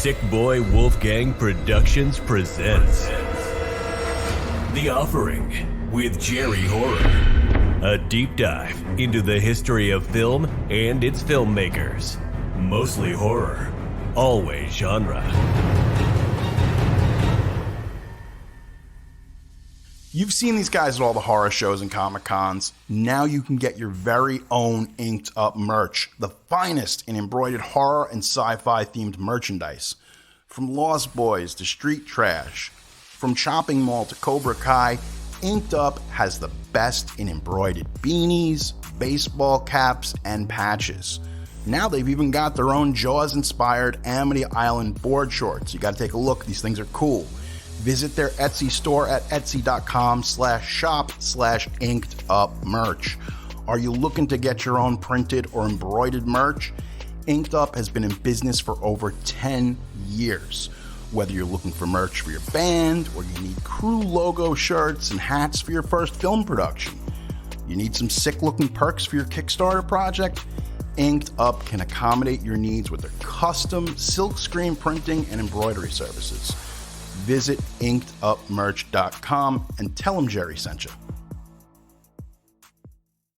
Sick Boy Wolfgang Productions presents The Offering with Jerry Horror. A deep dive into the history of film and its filmmakers. Mostly horror, always genre. You've seen these guys at all the horror shows and Comic Cons. Now you can get your very own inked up merch, the finest in embroidered horror and sci-fi themed merchandise. From Lost Boys to Street Trash, from Chopping Mall to Cobra Kai, Inked Up has the best in embroidered beanies, baseball caps, and patches. Now they've even got their own Jaws-inspired Amity Island board shorts. You gotta take a look, these things are cool. Visit their Etsy store at etsy.com/shop/inkedupmerch. Are you looking to get your own printed or embroidered merch? Inked Up has been in business for over 10 years. Whether you're looking for merch for your band, or you need crew logo shirts and hats for your first film production, you need some sick-looking perks for your Kickstarter project, Inked Up can accommodate your needs with their custom silkscreen printing and embroidery services. Visit inkedupmerch.com and tell them Jerry sent you.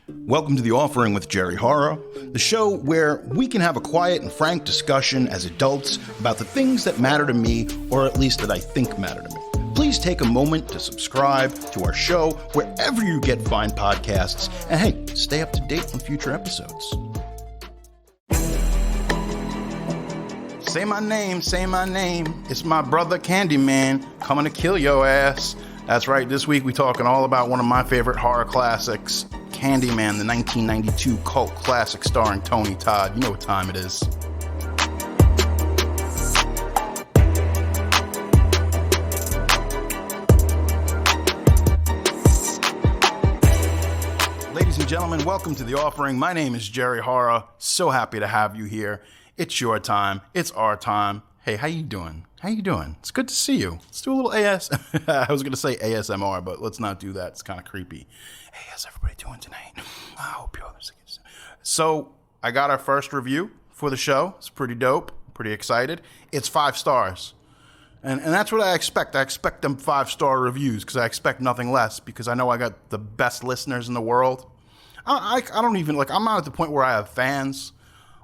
Welcome to The Offering with Jerry Horror, the show where we can have a quiet and frank discussion as adults about the things that matter to me, or at least that I think matter to me. Please take a moment to subscribe to our show wherever you get fine podcasts, and hey, stay up to date on future episodes. Say my name, it's my brother Candyman coming to kill your ass. That's right, this week we're talking all about one of my favorite horror classics, Candyman, the 1992 cult classic starring Tony Todd. You know what time it is. Ladies and gentlemen, welcome to The Offering. My name is Jerry Horror. So happy to have you here. It's your time. It's our time. Hey, how you doing? It's good to see you. Let's do a little I was going to say ASMR, but let's not do that. It's kind of creepy. Hey, how's everybody doing tonight? I hope you're... So, I got our first review for the show. It's pretty dope. Pretty excited. It's 5 stars. And that's what I expect. I expect them 5-star reviews because I expect nothing less, because I know I got the best listeners in the world. I don't even... I'm not at the point where I have fans.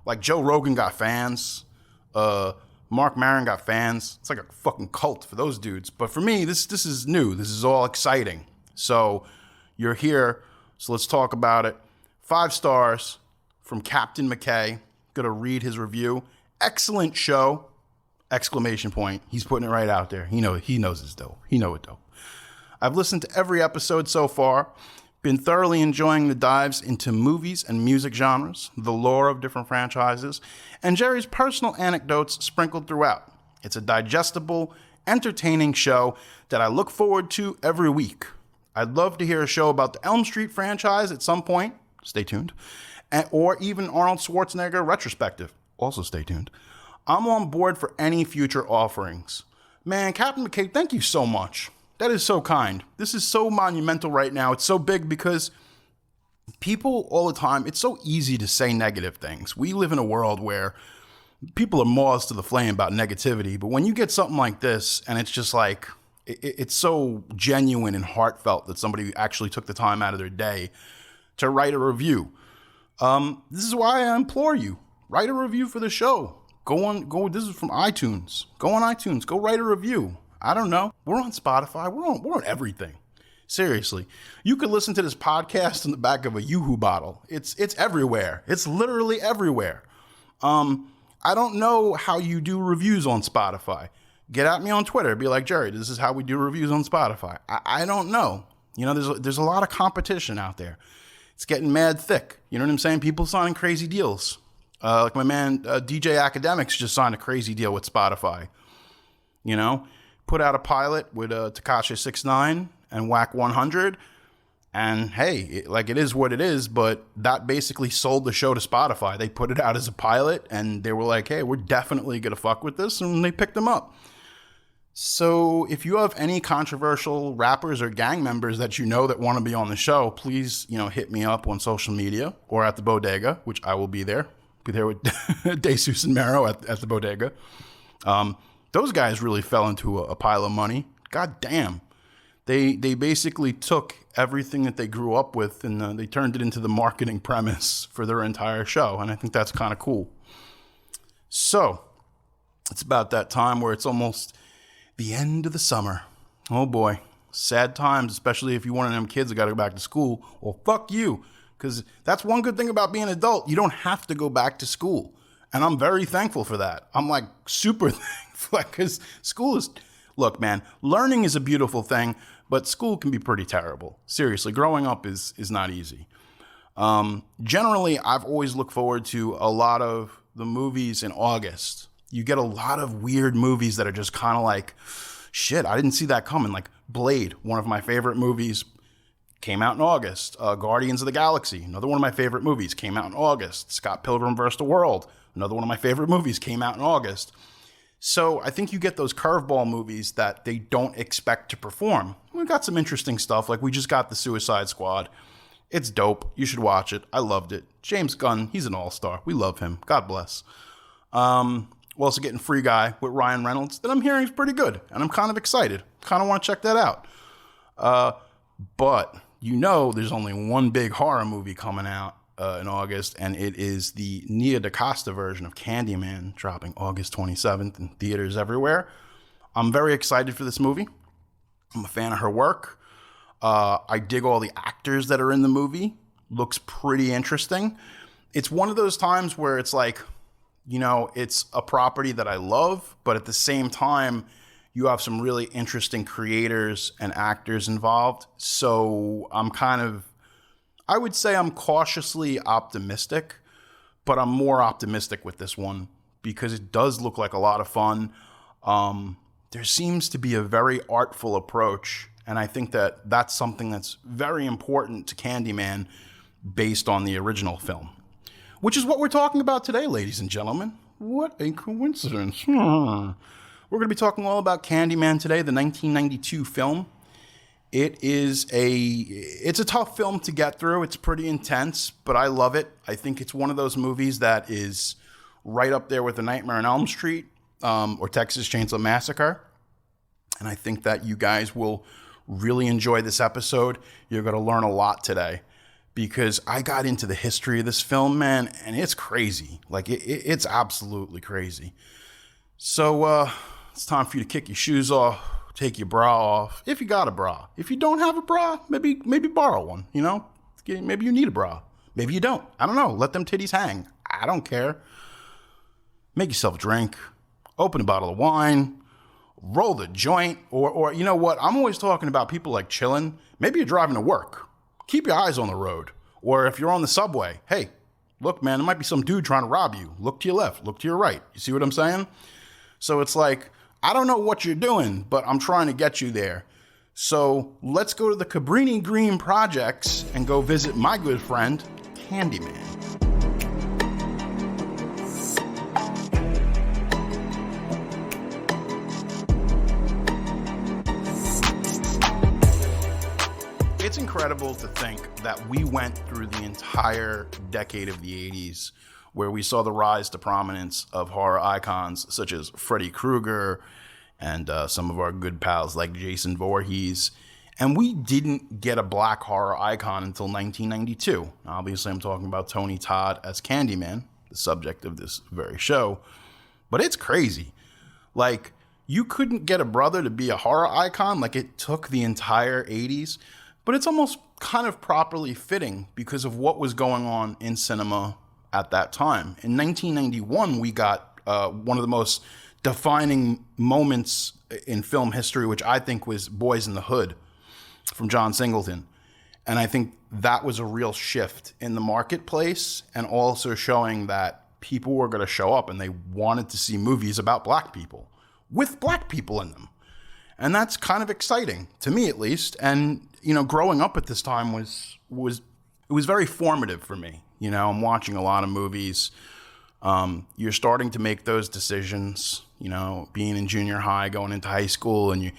Like, Joe Rogan got fans. Mark Maron got fans. It's like a fucking cult for those dudes. But for me, this is new. This is all exciting. So you're here. So let's talk about it. 5 stars from Captain McKay. Gonna read his review. Excellent show! Exclamation point. He's putting it right out there. He knows it's dope. He know it dope. I've listened to every episode so far. Been thoroughly enjoying the dives into movies and music genres, the lore of different franchises, and Jerry's personal anecdotes sprinkled throughout. It's a digestible, entertaining show that I look forward to every week. I'd love to hear a show about the Elm Street franchise at some point. Stay tuned. Or even Arnold Schwarzenegger retrospective. Also stay tuned. I'm on board for any future offerings. Man, Captain McKay, thank you so much. That is so kind. This is so monumental right now. It's so big because people all the time, it's so easy to say negative things. We live in a world where people are moths to the flame about negativity. But when you get something like this, and it's just like, it's so genuine and heartfelt that somebody actually took the time out of their day to write a review. This is why I implore you, write a review for the show. This is from iTunes. Go on iTunes, go write a review. I don't know. We're on Spotify. We're on everything. Seriously. You could listen to this podcast in the back of a Yoo-Hoo bottle. It's everywhere. It's literally everywhere. I don't know how you do reviews on Spotify. Get at me on Twitter. Be like, Jerry, this is how we do reviews on Spotify. I don't know. You know, there's a lot of competition out there. It's getting mad thick. You know what I'm saying? People signing crazy deals. Like my man, DJ Academics just signed a crazy deal with Spotify. You know? Put out a pilot with Tekashi 6ix9ine and Whack 100, and hey, it is what it is. But that basically sold the show to Spotify. They put it out as a pilot, and they were like, "Hey, we're definitely gonna fuck with this," and they picked them up. So, if you have any controversial rappers or gang members that you know that want to be on the show, please, hit me up on social media or at the bodega, which I will be there. Be there with DeSusan Mero at the bodega. Those guys really fell into a pile of money. God damn. They basically took everything that they grew up with and they turned it into the marketing premise for their entire show. And I think that's kind of cool. So it's about that time where it's almost the end of the summer. Oh boy. Sad times, especially if you're one of them kids that got to go back to school. Well, fuck you. Because that's one good thing about being an adult. You don't have to go back to school. And I'm very thankful for that. I'm like super thankful because school is, look, man, learning is a beautiful thing, but school can be pretty terrible. Seriously, growing up is not easy. Generally, I've always looked forward to a lot of the movies in August. You get a lot of weird movies that are just kind of like, shit, I didn't see that coming. Like Blade, one of my favorite movies, came out in August. Guardians of the Galaxy, another one of my favorite movies, came out in August. Scott Pilgrim vs. the World, another one of my favorite movies, came out in August. So I think you get those curveball movies that they don't expect to perform. We got some interesting stuff, like we just got The Suicide Squad. It's dope. You should watch it. I loved it. James Gunn, he's an all-star. We love him. God bless. We're also getting Free Guy with Ryan Reynolds that I'm hearing is pretty good, and I'm kind of excited. Kind of want to check that out. But you know there's only one big horror movie coming out in August, and it is the Nia DaCosta version of Candyman, dropping August 27th in theaters everywhere. I'm very excited for this movie. I'm a fan of her work. I dig all the actors that are in the movie. Looks pretty interesting. It's one of those times where it's like, you know, it's a property that I love, but at the same time, you have some really interesting creators and actors involved. So I would say I'm cautiously optimistic, but I'm more optimistic with this one because it does look like a lot of fun. There seems to be a very artful approach, and I think that that's something that's very important to Candyman based on the original film, which is what we're talking about today, ladies and gentlemen. What a coincidence. We're going to be talking all about Candyman today, the 1992 film. It's a tough film to get through. It's pretty intense, but I love it. I think it's one of those movies that is right up there with The Nightmare on Elm Street or Texas Chainsaw Massacre. And I think that you guys will really enjoy this episode. You're going to learn a lot today because I got into the history of this film, man, and it's crazy. Like, it's absolutely crazy. So it's time for you to kick your shoes off. Take your bra off, if you got a bra. If you don't have a bra, maybe borrow one, you know? Maybe you need a bra. Maybe you don't. I don't know. Let them titties hang. I don't care. Make yourself a drink. Open a bottle of wine. Roll the joint. Or you know what? I'm always talking about people like chilling. Maybe you're driving to work. Keep your eyes on the road. Or if you're on the subway, hey, look, man, there might be some dude trying to rob you. Look to your left. Look to your right. You see what I'm saying? So it's like, I don't know what you're doing, but I'm trying to get you there. So let's go to the Cabrini-Green projects and go visit my good friend, Candyman. It's incredible to think that we went through the entire decade of the 80s where we saw the rise to prominence of horror icons such as Freddy Krueger and some of our good pals like Jason Voorhees. And we didn't get a black horror icon until 1992. Obviously, I'm talking about Tony Todd as Candyman, the subject of this very show. But it's crazy. Like, you couldn't get a brother to be a horror icon. Like, it took the entire 80s. But it's almost kind of properly fitting because of what was going on in cinema at that time. In 1991, we got one of the most defining moments in film history, which I think was Boys in the Hood from John Singleton. And I think that was a real shift in the marketplace and also showing that people were going to show up and they wanted to see movies about black people with black people in them. And that's kind of exciting, to me at least. And, you know, growing up at this time was very formative for me. You know, I'm watching a lot of movies. You're starting to make those decisions, you know, being in junior high, going into high school, and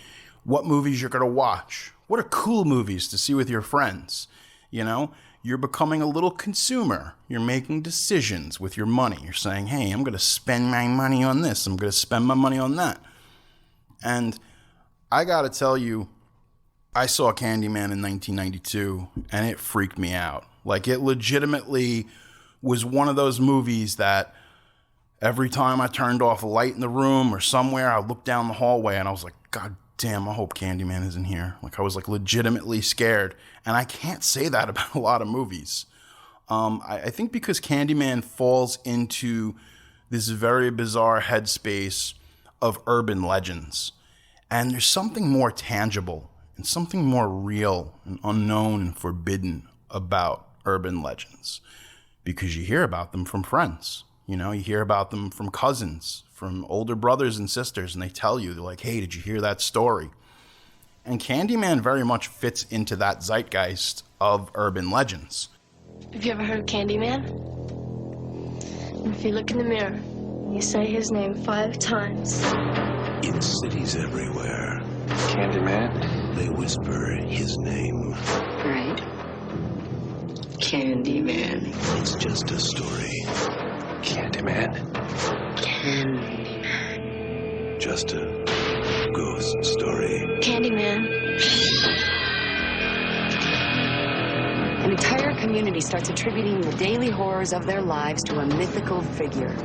what movies you're going to watch. What are cool movies to see with your friends? You know, you're becoming a little consumer. You're making decisions with your money. You're saying, hey, I'm going to spend my money on this. I'm going to spend my money on that. And I got to tell you, I saw Candyman in 1992, and it freaked me out. Like, it legitimately was one of those movies that every time I turned off a light in the room or somewhere, I looked down the hallway, and I was like, God damn, I hope Candyman isn't here. Like, I was like legitimately scared. And I can't say that about a lot of movies. I think because Candyman falls into this very bizarre headspace of urban legends. And there's something more tangible and something more real and unknown and forbidden about urban legends. Because you hear about them from friends. You know, you hear about them from cousins, from older brothers and sisters, and they tell you, they're like, hey, did you hear that story? And Candyman very much fits into that zeitgeist of urban legends. Have you ever heard of Candyman? If you look in the mirror, you say his name 5 times. In cities everywhere, Candyman? they whisper his name. Right. Candyman. It's just a story. Candyman? Candyman. Just a ghost story. Candyman. An entire community starts attributing the daily horrors of their lives to a mythical figure.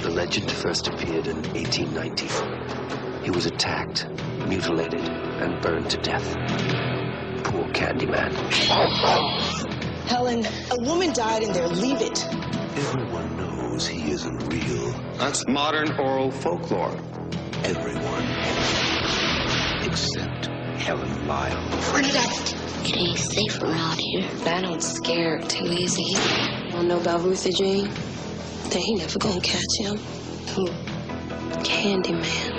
The legend first appeared in 1890. He was attacked, mutilated, and burned to death. Poor Candyman. Helen, a woman died in there. Leave it. Everyone knows he isn't real. That's modern oral folklore. Everyone. Except Helen Lyle. Bring it up. It ain't safe around here. I don't scare too easy. Wanna know about Ruthie Jean? They ain't never gonna catch him. Who? Candyman.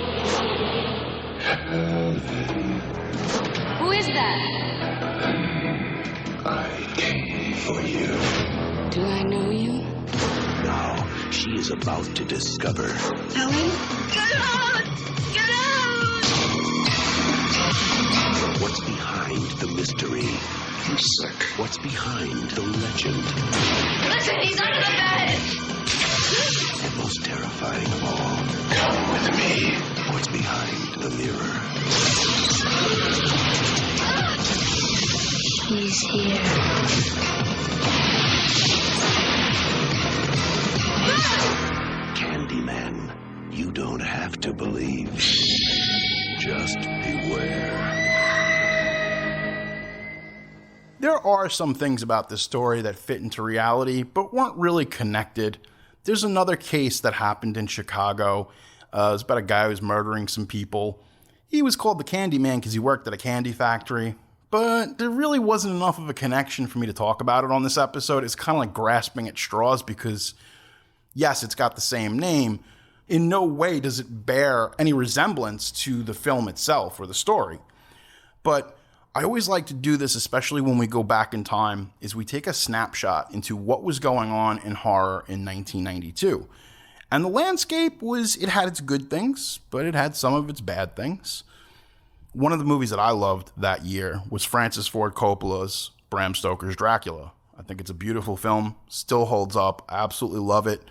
Who is that? I came for you. Do I know you? Now she is about to discover Helen? Get out! Get out! what's behind the mystery. I'm sick. What's behind the legend. Listen, he's under the bed! And most terrifying of all, Come with me. what's behind the mirror. He's here. Candyman, you don't have to believe. Just beware. There are some things about this story that fit into reality, but weren't really connected. There's another case that happened in Chicago. It was about a guy who was murdering some people. He was called the Candyman because he worked at a candy factory. But there really wasn't enough of a connection for me to talk about it on this episode. It's kind of like grasping at straws because, yes, it's got the same name. In no way does it bear any resemblance to the film itself or the story. But I always like to do this, especially when we go back in time, is we take a snapshot into what was going on in horror in 1992. And the landscape it had its good things, but it had some of its bad things. One of the movies that I loved that year was Francis Ford Coppola's Bram Stoker's Dracula. I think it's a beautiful film, still holds up, I absolutely love it.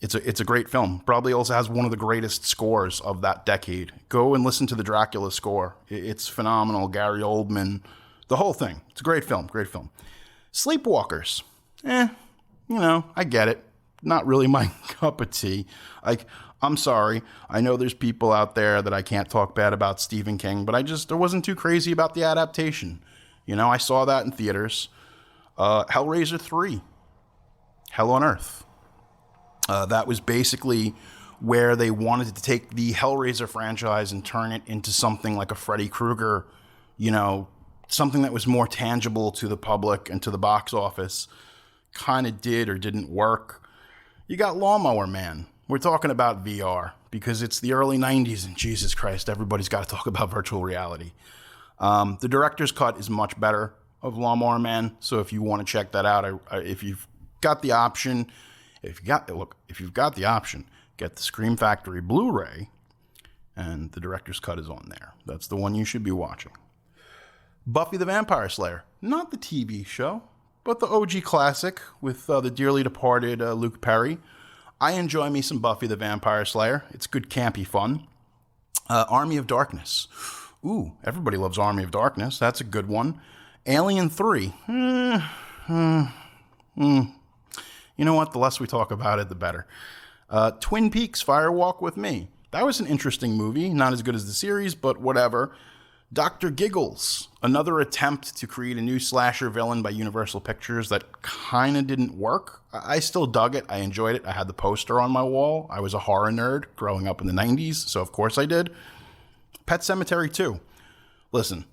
It's a great film. Probably also has one of the greatest scores of that decade. Go and listen to the Dracula score. It's phenomenal. Gary Oldman, the whole thing. It's a great film, great film. Sleepwalkers. I get it. Not really my cup of tea. Like, I'm sorry. I know there's people out there that I can't talk bad about Stephen King, but I wasn't too crazy about the adaptation. I saw that in theaters. Hellraiser 3. Hell on Earth. That was basically where they wanted to take the Hellraiser franchise and turn it into something like a Freddy Krueger, something that was more tangible to the public and to the box office. Kind of did or didn't work. You got Lawnmower Man. We're talking about VR because it's the early 90s and Jesus Christ, everybody's got to talk about virtual reality. The director's cut is much better of Lawnmower Man. So if you want to check that out, if you've got the option, if you've got the option, get the Scream Factory Blu-ray, and the director's cut is on there. That's the one you should be watching. Buffy the Vampire Slayer. not the TV show, but the OG classic with the dearly departed Luke Perry. I enjoy me some Buffy the Vampire Slayer. It's good campy fun. Army of Darkness. Ooh, everybody loves Army of Darkness. That's a good one. Alien 3. You know what? The less we talk about it, the better. Twin Peaks Fire Walk with Me. That was an interesting movie. Not as good as the series, but whatever. Dr. Giggles. Another attempt to create a new slasher villain by Universal Pictures that kind of didn't work. I still dug it. I enjoyed it. I had the poster on my wall. I was a horror nerd growing up in the 90s, so of course I did. Pet Sematary 2. Listen,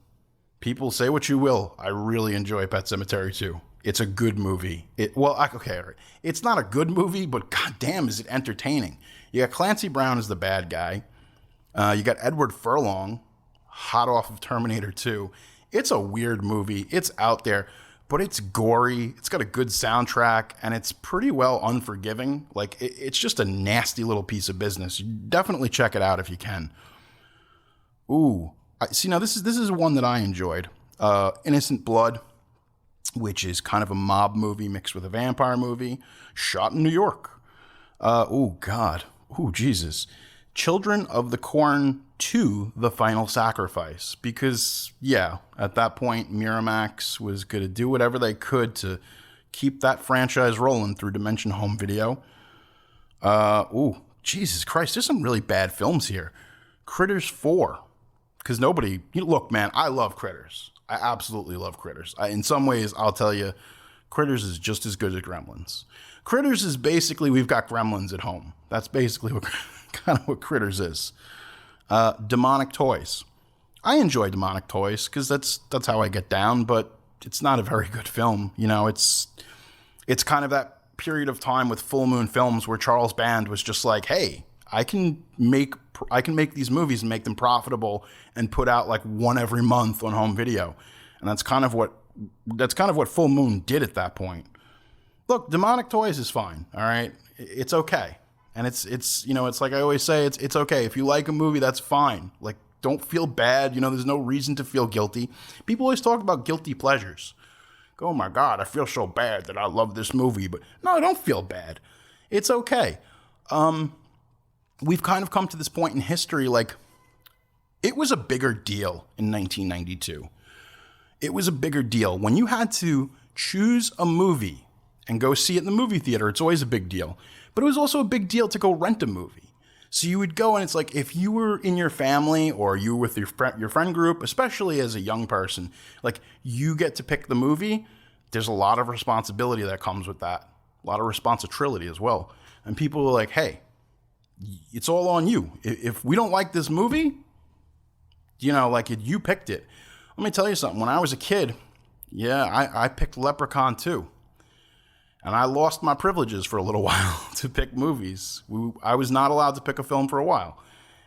people say what you will. I really enjoy Pet Sematary 2. It's a good movie. It's not a good movie, but goddamn, is it entertaining. You got Clancy Brown as the bad guy. You got Edward Furlong, hot off of Terminator 2. It's a weird movie. It's out there, but it's gory. It's got a good soundtrack, and it's pretty well unforgiving. Like, it's just a nasty little piece of business. You definitely check it out if you can. Ooh. See, now this is one that I enjoyed. Innocent Blood, which is kind of a mob movie mixed with a vampire movie, shot in New York. Oh, God. Oh, Jesus. Children of the Corn 2, The Final Sacrifice. Because, yeah, at that point, Miramax was going to do whatever they could to keep that franchise rolling through Dimension Home Video. Oh, Jesus Christ. There's some really bad films here. Critters 4. Because look, man, I love Critters. I absolutely love Critters. In some ways, I'll tell you, Critters is just as good as Gremlins. Critters is basically, we've got Gremlins at home. That's basically what Critters is. Demonic Toys. I enjoy Demonic Toys because that's how I get down, but it's not a very good film. You know, it's kind of that period of time with Full Moon Films where Charles Band was just like, hey, I can make these movies and make them profitable and put out like one every month on home video. And that's kind of what Full Moon did at that point. Look, Demonic Toys is fine. All right. It's okay. And it's like I always say, it's okay. If you like a movie, that's fine. Like, don't feel bad. There's no reason to feel guilty. People always talk about guilty pleasures. Oh my God, I feel so bad that I love this movie. But no, don't feel bad. It's okay. We've kind of come to this point in history, like, it was a bigger deal in 1992. It was a bigger deal. When you had to choose a movie and go see it in the movie theater, it's always a big deal. But it was also a big deal to go rent a movie. So you would go, and it's like, if you were in your family or you were with your friend group, especially as a young person, like, you get to pick the movie. There's a lot of responsibility that comes with that. A lot of responsibility as well. And people are like, hey, it's all on you. If we don't like this movie, you picked it. Let me tell you something. When I was a kid, I picked Leprechaun 2. And I lost my privileges for a little while to pick movies. I was not allowed to pick a film for a while.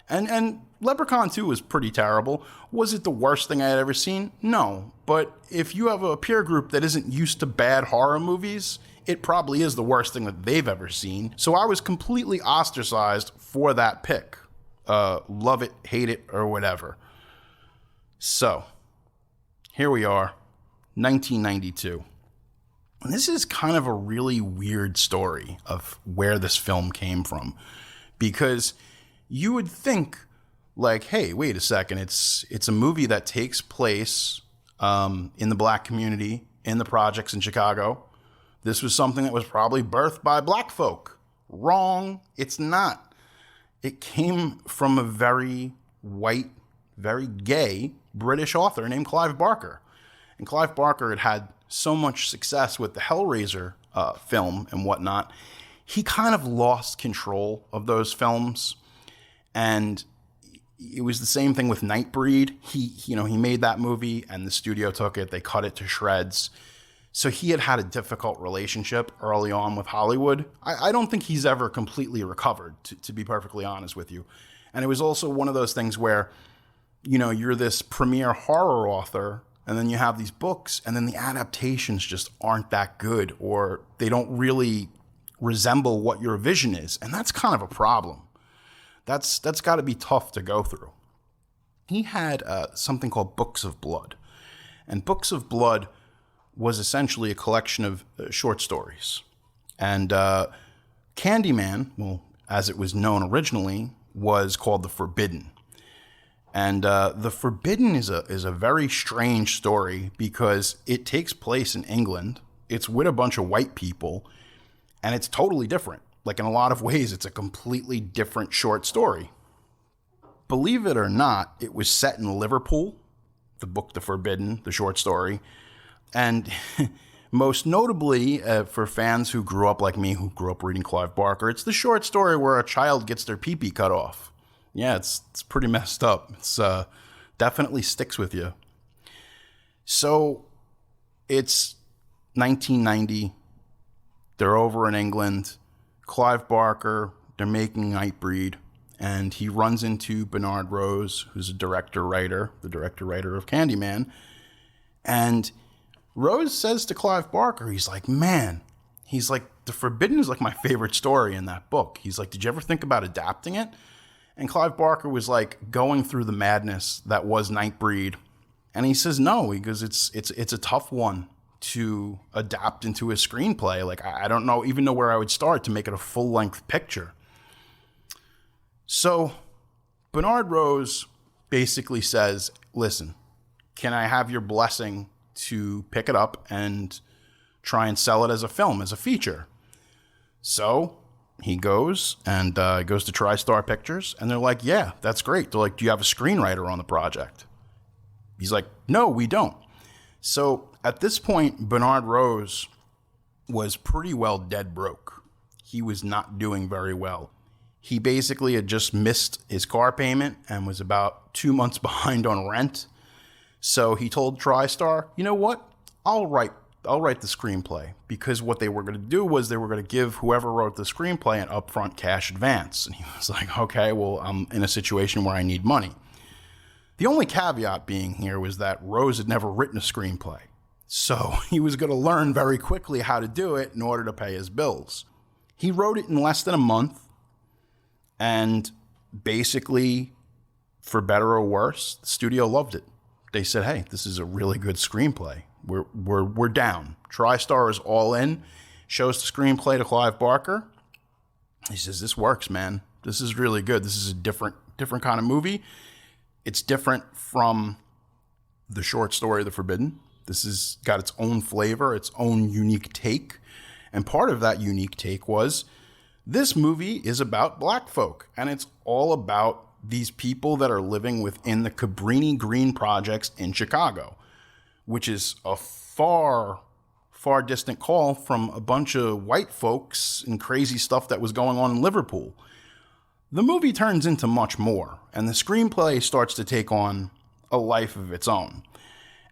And Leprechaun 2 was pretty terrible. Was it the worst thing I had ever seen? No. But if you have a peer group that isn't used to bad horror movies, it probably is the worst thing that they've ever seen. So I was completely ostracized for that pick. Love it, hate it, or whatever. So, here we are, 1992. And this is kind of a really weird story of where this film came from. Because you would think, like, hey, wait a second, it's a movie that takes place in the black community, in the projects in Chicago. This was something that was probably birthed by black folk. Wrong. It's not. It came from a very white, very gay British author named Clive Barker. And Clive Barker had so much success with the Hellraiser film and whatnot. He kind of lost control of those films. And it was the same thing with Nightbreed. He made that movie and the studio took it. They cut it to shreds. So he had a difficult relationship early on with Hollywood. I don't think he's ever completely recovered, to be perfectly honest with you. And it was also one of those things where, you're this premier horror author, and then you have these books, and then the adaptations just aren't that good, or they don't really resemble what your vision is. And that's kind of a problem. That's got to be tough to go through. He had something called Books of Blood. And Books of Blood was essentially a collection of short stories. And Candyman, well, as it was known originally, was called The Forbidden. And The Forbidden is a very strange story because it takes place in England. It's with a bunch of white people, and it's totally different. Like, in a lot of ways, it's a completely different short story. Believe it or not, it was set in Liverpool, the book The Forbidden, the short story. And most notably, for fans who grew up like me, who grew up reading Clive Barker, it's the short story where a child gets their pee-pee cut off. Yeah, it's pretty messed up. It's definitely sticks with you. So it's 1990. They're over in England. Clive Barker, they're making Nightbreed, and he runs into Bernard Rose, who's a the director-writer of Candyman. And Rose says to Clive Barker, he's like, man, he's like, The Forbidden is like my favorite story in that book. He's like, did you ever think about adapting it? And Clive Barker was like going through the madness that was Nightbreed. And he says, no, because it's a tough one to adapt into a screenplay. Like, I don't know where I would start to make it a full-length picture. So Bernard Rose basically says, listen, can I have your blessing to pick it up and try and sell it as a film, as a feature? So he goes and goes to TriStar Pictures, and they're like, yeah, that's great. They're like, do you have a screenwriter on the project? He's like, no, we don't. So at this point, Bernard Rose was pretty well dead broke. He was not doing very well. He basically had just missed his car payment and was about 2 months behind on rent. So he told TriStar, you know what? I'll write the screenplay, because what they were going to do was they were going to give whoever wrote the screenplay an upfront cash advance. And he was like, okay, well, I'm in a situation where I need money. The only caveat being here was that Rose had never written a screenplay. So he was going to learn very quickly how to do it in order to pay his bills. He wrote it in less than a month. And basically, for better or worse, the studio loved it. They said, hey, this is a really good screenplay. We're down. TriStar is all in. Shows the screenplay to Clive Barker. He says, this works, man. This is really good. This is a different kind of movie. It's different from the short story, The Forbidden. This has got its own flavor, its own unique take. And part of that unique take was, this movie is about black folk. And it's all about these people that are living within the Cabrini-Green projects in Chicago, which is a far, far distant call from a bunch of white folks and crazy stuff that was going on in Liverpool. The movie turns into much more, and the screenplay starts to take on a life of its own.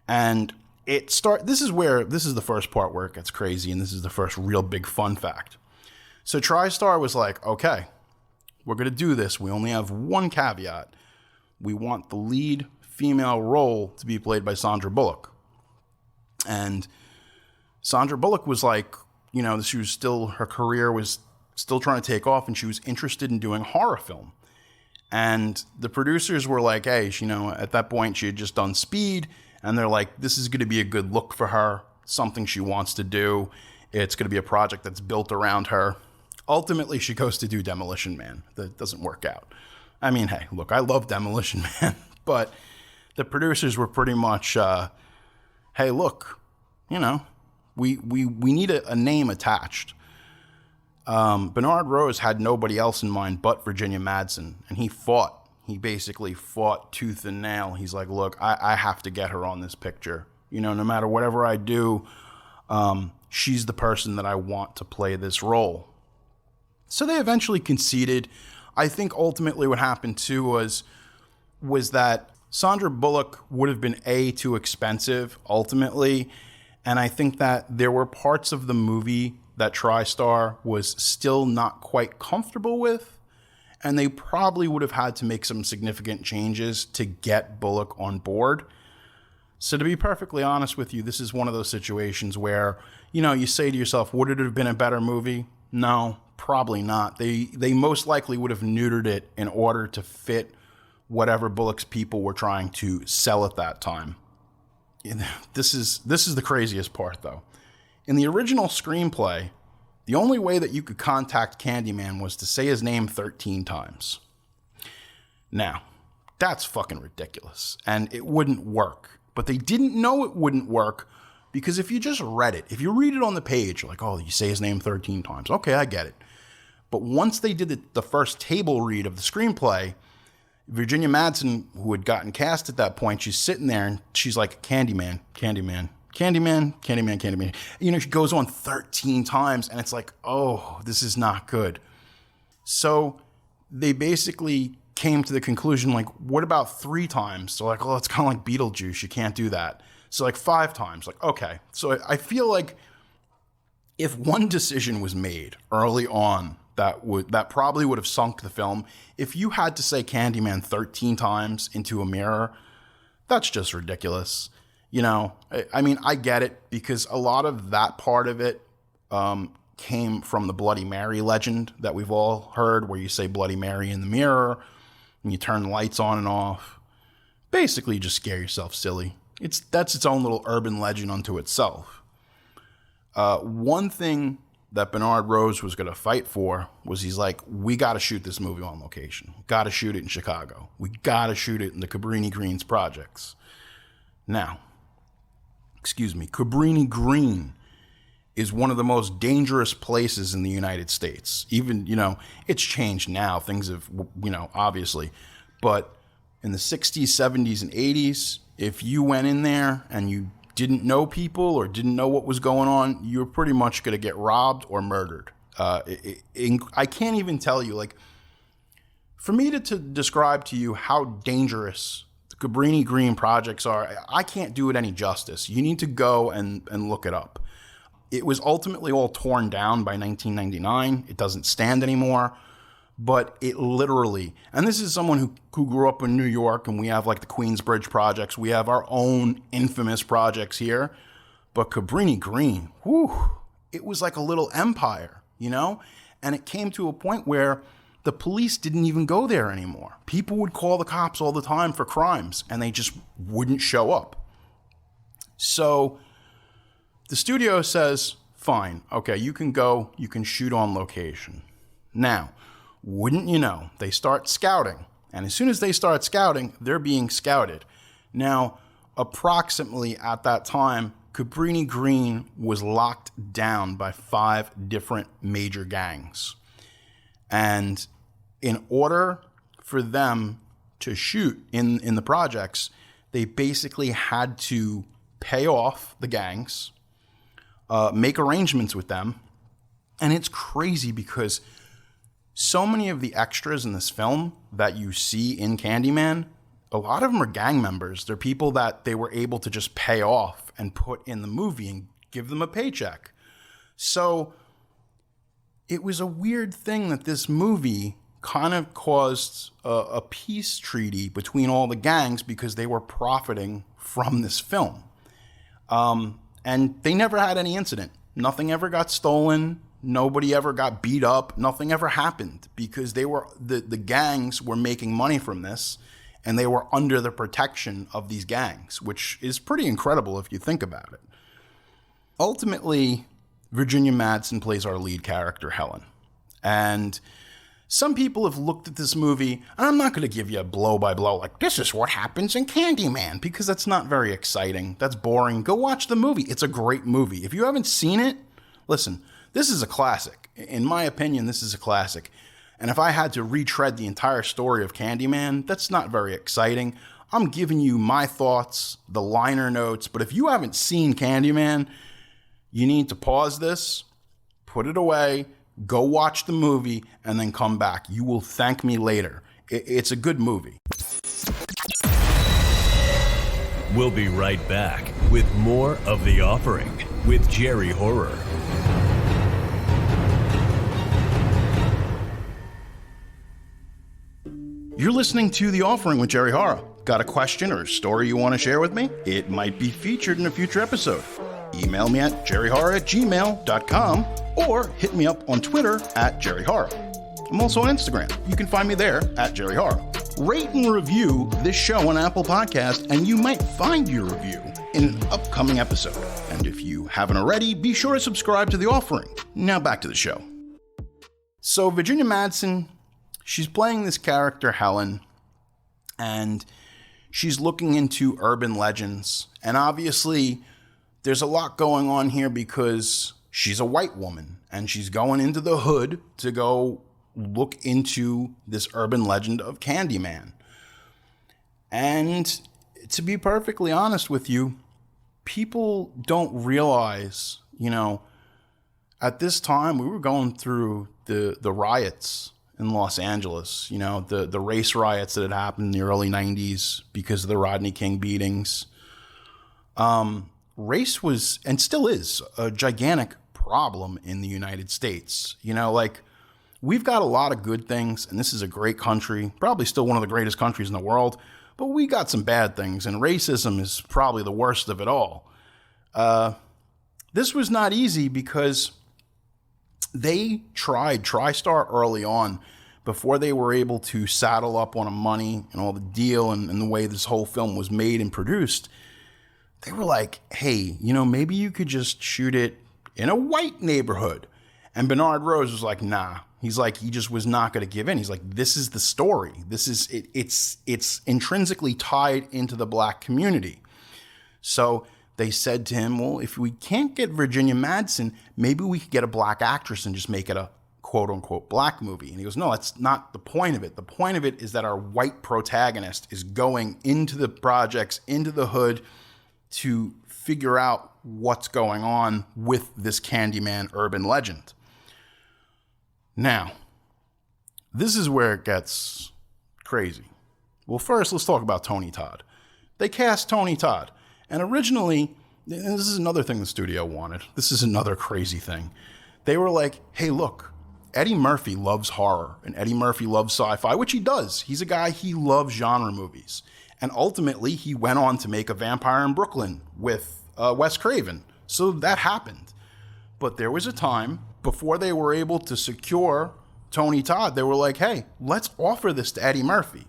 And this is the first part where it gets crazy, and this is the first real big fun fact. So TriStar was like, okay, we're going to do this. We only have one caveat. We want the lead female role to be played by Sandra Bullock. And Sandra Bullock was like, her career was still trying to take off, and she was interested in doing horror film. And the producers were like, hey, at that point she had just done Speed, and they're like, this is going to be a good look for her, something she wants to do. It's going to be a project that's built around her. Ultimately, she goes to do Demolition Man. That doesn't work out. I mean, hey, look, I love Demolition Man, but the producers were pretty much, hey, look, we need a name attached. Bernard Rose had nobody else in mind but Virginia Madsen, and he basically fought tooth and nail. He's like, look, I have to get her on this picture. No matter whatever I do, she's the person that I want to play this role. So they eventually conceded. I think ultimately what happened too was that Sandra Bullock would have been too expensive ultimately, and I think that there were parts of the movie that TriStar was still not quite comfortable with, and they probably would have had to make some significant changes to get Bullock on board. So to be perfectly honest with you, this is one of those situations where, you say to yourself, would it have been a better movie? No, probably not. They most likely would have neutered it in order to fit whatever Bullock's people were trying to sell at that time. this is the craziest part, though. In the original screenplay, the only way that you could contact Candyman was to say his name 13 times. Now, that's fucking ridiculous, and it wouldn't work. But they didn't know it wouldn't work, because if you just read it, if you read it on the page, you're like, oh, you say his name 13 times. Okay, I get it. But once they did the first table read of the screenplay, Virginia Madsen, who had gotten cast at that point, she's sitting there and she's like, Candyman, Candyman, Candyman, Candyman, Candyman. You know, she goes on 13 times, and it's like, oh, this is not good. So they basically came to the conclusion, like, what about 3 times? So like, oh, it's kind of like Beetlejuice. You can't do that. So like 5 times, like, okay. So I feel like if one decision was made early on, that probably would have sunk the film. If you had to say Candyman 13 times into a mirror, that's just ridiculous. You know, I mean, I get it, because a lot of that part of it came from the Bloody Mary legend that we've all heard, where you say Bloody Mary in the mirror and you turn the lights on and off. Basically, you just scare yourself silly. That's its own little urban legend unto itself. One thing that Bernard Rose was going to fight for was, he's like, we got to shoot this movie on location. Got to shoot it in Chicago. We got to shoot it in the Cabrini-Green's projects. Now, Cabrini-Green is one of the most dangerous places in the United States. Even, you know, it's changed now. Things have, you know, obviously. But in the 60s, 70s, and 80s, if you went in there and you didn't know people or didn't know what was going on, you were pretty much going to get robbed or murdered. I can't even tell you, like, for me to describe to you how dangerous the Cabrini-Green projects are, I can't do it any justice. You need to go and look it up. It was ultimately all torn down by 1999. It doesn't stand anymore. But it literally, and this is someone who grew up in New York, and we have like the Queensbridge projects. We have our own infamous projects here. But Cabrini-Green, whew, it was like a little empire, you know? And it came to a point where the police didn't even go there anymore. People would call the cops all the time for crimes, and they just wouldn't show up. So the studio says, fine, okay, you can go, you can shoot on location. Now, wouldn't you know, they start scouting. And as soon as they start scouting, they're being scouted. Now, approximately at that time, Cabrini-Green was locked down by 5 different major gangs. And in order for them to shoot in the projects, they basically had to pay off the gangs, make arrangements with them. And it's crazy because so many of the extras in this film that you see in Candyman, a lot of them are gang members. They're people that they were able to just pay off and put in the movie and give them a paycheck. So it was a weird thing that this movie kind of caused a peace treaty between all the gangs because they were profiting from this film. And they never had any incident. Nothing ever got stolen. Nobody ever got beat up. Nothing ever happened because they were the gangs were making money from this, and they were under the protection of these gangs, which is pretty incredible if you think about it. Ultimately, Virginia Madsen plays our lead character, Helen. And some people have looked at this movie, and I'm not going to give you a blow-by-blow like, this is what happens in Candyman, because that's not very exciting. That's boring. Go watch the movie. It's a great movie. If you haven't seen it, listen, this is a classic. In my opinion, this is a classic. And if I had to retread the entire story of Candyman, that's not very exciting. I'm giving you my thoughts, the liner notes. But if you haven't seen Candyman, you need to pause this, put it away, go watch the movie, and then come back. You will thank me later. It's a good movie. We'll be right back with more of The Offering with Jerry Horror. You're listening to The Offering with Jerry Horror. Got a question or a story you want to share with me? It might be featured in a future episode. Email me at jerryhorror@gmail.com or hit me up on Twitter at jerryhorror. I'm also on Instagram. You can find me there at jerryhorror. Rate and review this show on Apple Podcasts, and you might find your review in an upcoming episode. And if you haven't already, be sure to subscribe to The Offering. Now back to the show. So Virginia Madsen, she's playing this character, Helen, and she's looking into urban legends. And obviously, there's a lot going on here because she's a white woman and she's going into the hood to go look into this urban legend of Candyman. And to be perfectly honest with you, people don't realize, at this time we were going through the riots in Los Angeles, the race riots that had happened in the early 90s because of the Rodney King beatings. Race was, and still is, a gigantic problem in the United States. We've got a lot of good things, and this is a great country, probably still one of the greatest countries in the world, but we got some bad things, and racism is probably the worst of it all. This was not easy because they tried TriStar early on, before they were able to saddle up on the money and all the deal and the way this whole film was made and produced. They were like, hey, maybe you could just shoot it in a white neighborhood. And Bernard Rose was like, nah. He's like, he just was not going to give in. He's like, this is the story. This is it. It's intrinsically tied into the black community. So they said to him, well, if we can't get Virginia Madsen, maybe we could get a black actress and just make it a quote unquote black movie. And he goes, no, that's not the point of it. The point of it is that our white protagonist is going into the projects, into the hood, to figure out what's going on with this Candyman urban legend. Now, this is where it gets crazy. Well, first, let's talk about Tony Todd. They cast Tony Todd. And originally, and this is another thing the studio wanted. This is another crazy thing. They were like, hey, look, Eddie Murphy loves horror and Eddie Murphy loves sci-fi, which he does. He's a guy, he loves genre movies. And ultimately, he went on to make A Vampire in Brooklyn with Wes Craven. So that happened. But there was a time before they were able to secure Tony Todd, they were like, hey, let's offer this to Eddie Murphy.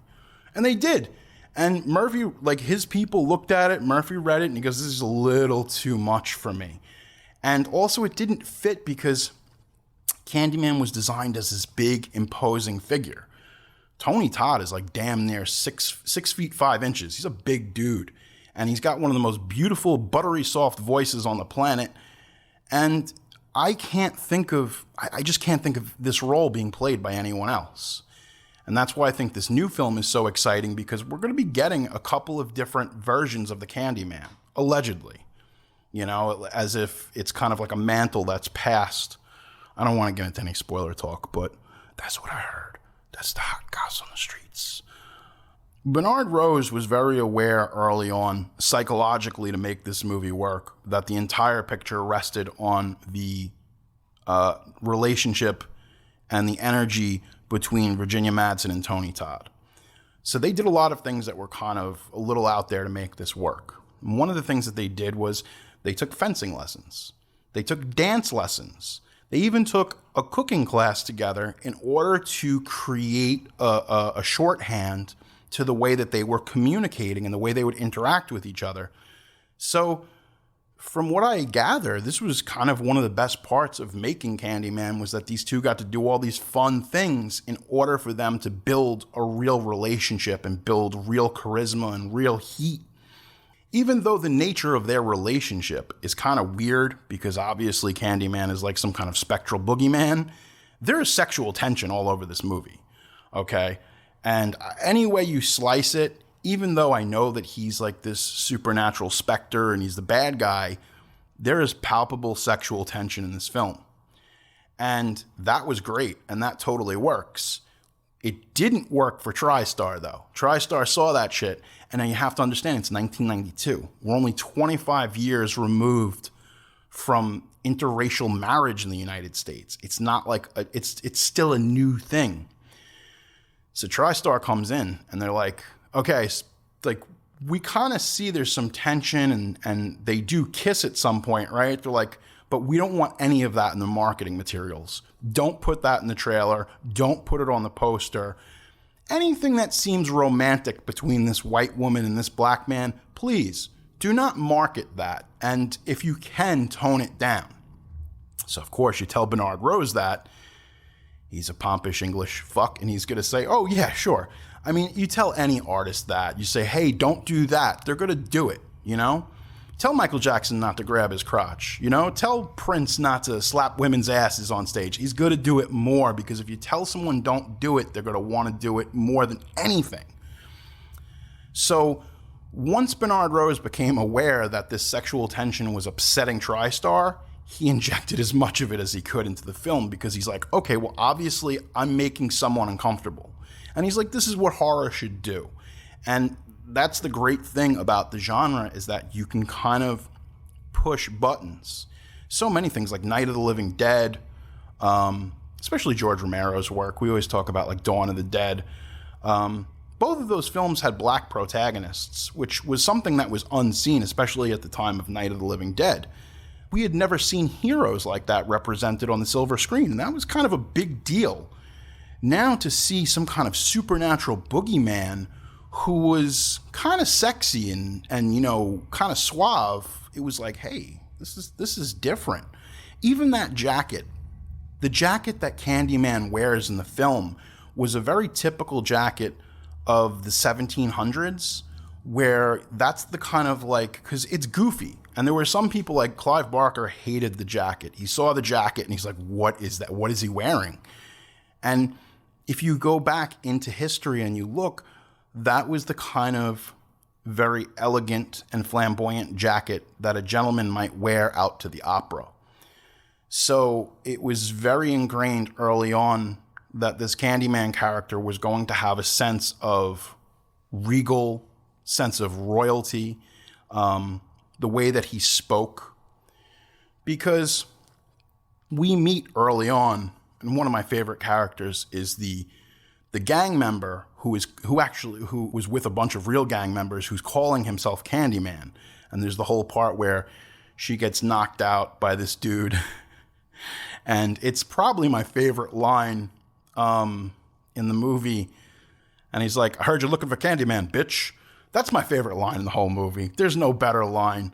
And they did. And Murphy, his people looked at it, Murphy read it, and he goes, this is a little too much for me. And also it didn't fit because Candyman was designed as this big, imposing figure. Tony Todd is damn near 6 feet 5 inches. He's a big dude. And he's got one of the most beautiful, buttery soft voices on the planet. And I just can't think of this role being played by anyone else. And that's why I think this new film is so exciting, because we're going to be getting a couple of different versions of the Candyman, allegedly. As if it's kind of like a mantle that's passed. I don't want to get into any spoiler talk, but that's what I heard. That's the hot gossip on the streets. Bernard Rose was very aware early on, psychologically, to make this movie work, that the entire picture rested on the relationship and the energy between Virginia Madsen and Tony Todd. So they did a lot of things that were kind of a little out there to make this work. And one of the things that they did was they took fencing lessons. They took dance lessons. They even took a cooking class together in order to create a shorthand to the way that they were communicating and the way they would interact with each other. So from what I gather, this was kind of one of the best parts of making Candyman, was that these two got to do all these fun things in order for them to build a real relationship and build real charisma and real heat. Even though the nature of their relationship is kind of weird, because obviously Candyman is like some kind of spectral boogeyman, there is sexual tension all over this movie, okay? And any way you slice it, even though I know that he's like this supernatural specter and he's the bad guy, there is palpable sexual tension in this film. And that was great, and that totally works. It didn't work for TriStar, though. TriStar saw that shit, and then you have to understand, it's 1992. We're only 25 years removed from interracial marriage in the United States. It's not like, it's still a new thing. So TriStar comes in, and they're like, okay, like, we kind of see there's some tension, and they do kiss at some point, right? They're like, but we don't want any of that in the marketing materials. Don't put that in the trailer. Don't put it on the poster. Anything that seems romantic between this white woman and this black man, please do not market that. And if you can, tone it down. So, of course, you tell Bernard Rose that. He's a pompous English fuck, and he's going to say, oh, yeah, sure. I mean, you tell any artist that. You say, hey, don't do that. They're going to do it, you know? Tell Michael Jackson not to grab his crotch, you know? Tell Prince not to slap women's asses on stage. He's going to do it more, because if you tell someone don't do it, they're going to want to do it more than anything. So once Bernard Rose became aware that this sexual tension was upsetting TriStar, he injected as much of it as he could into the film, because he's like, okay, well, obviously I'm making someone uncomfortable. And he's like, this is what horror should do. And that's the great thing about the genre, is that you can kind of push buttons. So many things like Night of the Living Dead, especially George Romero's work. We always talk about like Dawn of the Dead. Both of those films had black protagonists, which was something that was unseen, especially at the time of Night of the Living Dead. We had never seen heroes like that represented on the silver screen, and that was kind of a big deal. Now to see some kind of supernatural boogeyman who was kind of sexy and you know, kind of suave, it was like, hey, this is different. Even that jacket, the jacket that Candyman wears in the film, was a very typical jacket of the 1700s, where that's the kind of like, because it's goofy. And there were some people like Clive Barker hated the jacket. He saw the jacket and he's like, what is that? What is he wearing? And if you go back into history and you look, that was the kind of very elegant and flamboyant jacket that a gentleman might wear out to the opera. So it was very ingrained early on that this Candyman character was going to have a sense of regal, sense of royalty, the way that he spoke. Because we meet early on, and one of my favorite characters is the gang member who was with a bunch of real gang members, who's calling himself Candyman. And there's the whole part where she gets knocked out by this dude. And it's probably my favorite line in the movie. And he's like, I heard you're looking for Candyman, bitch. That's my favorite line in the whole movie. There's no better line.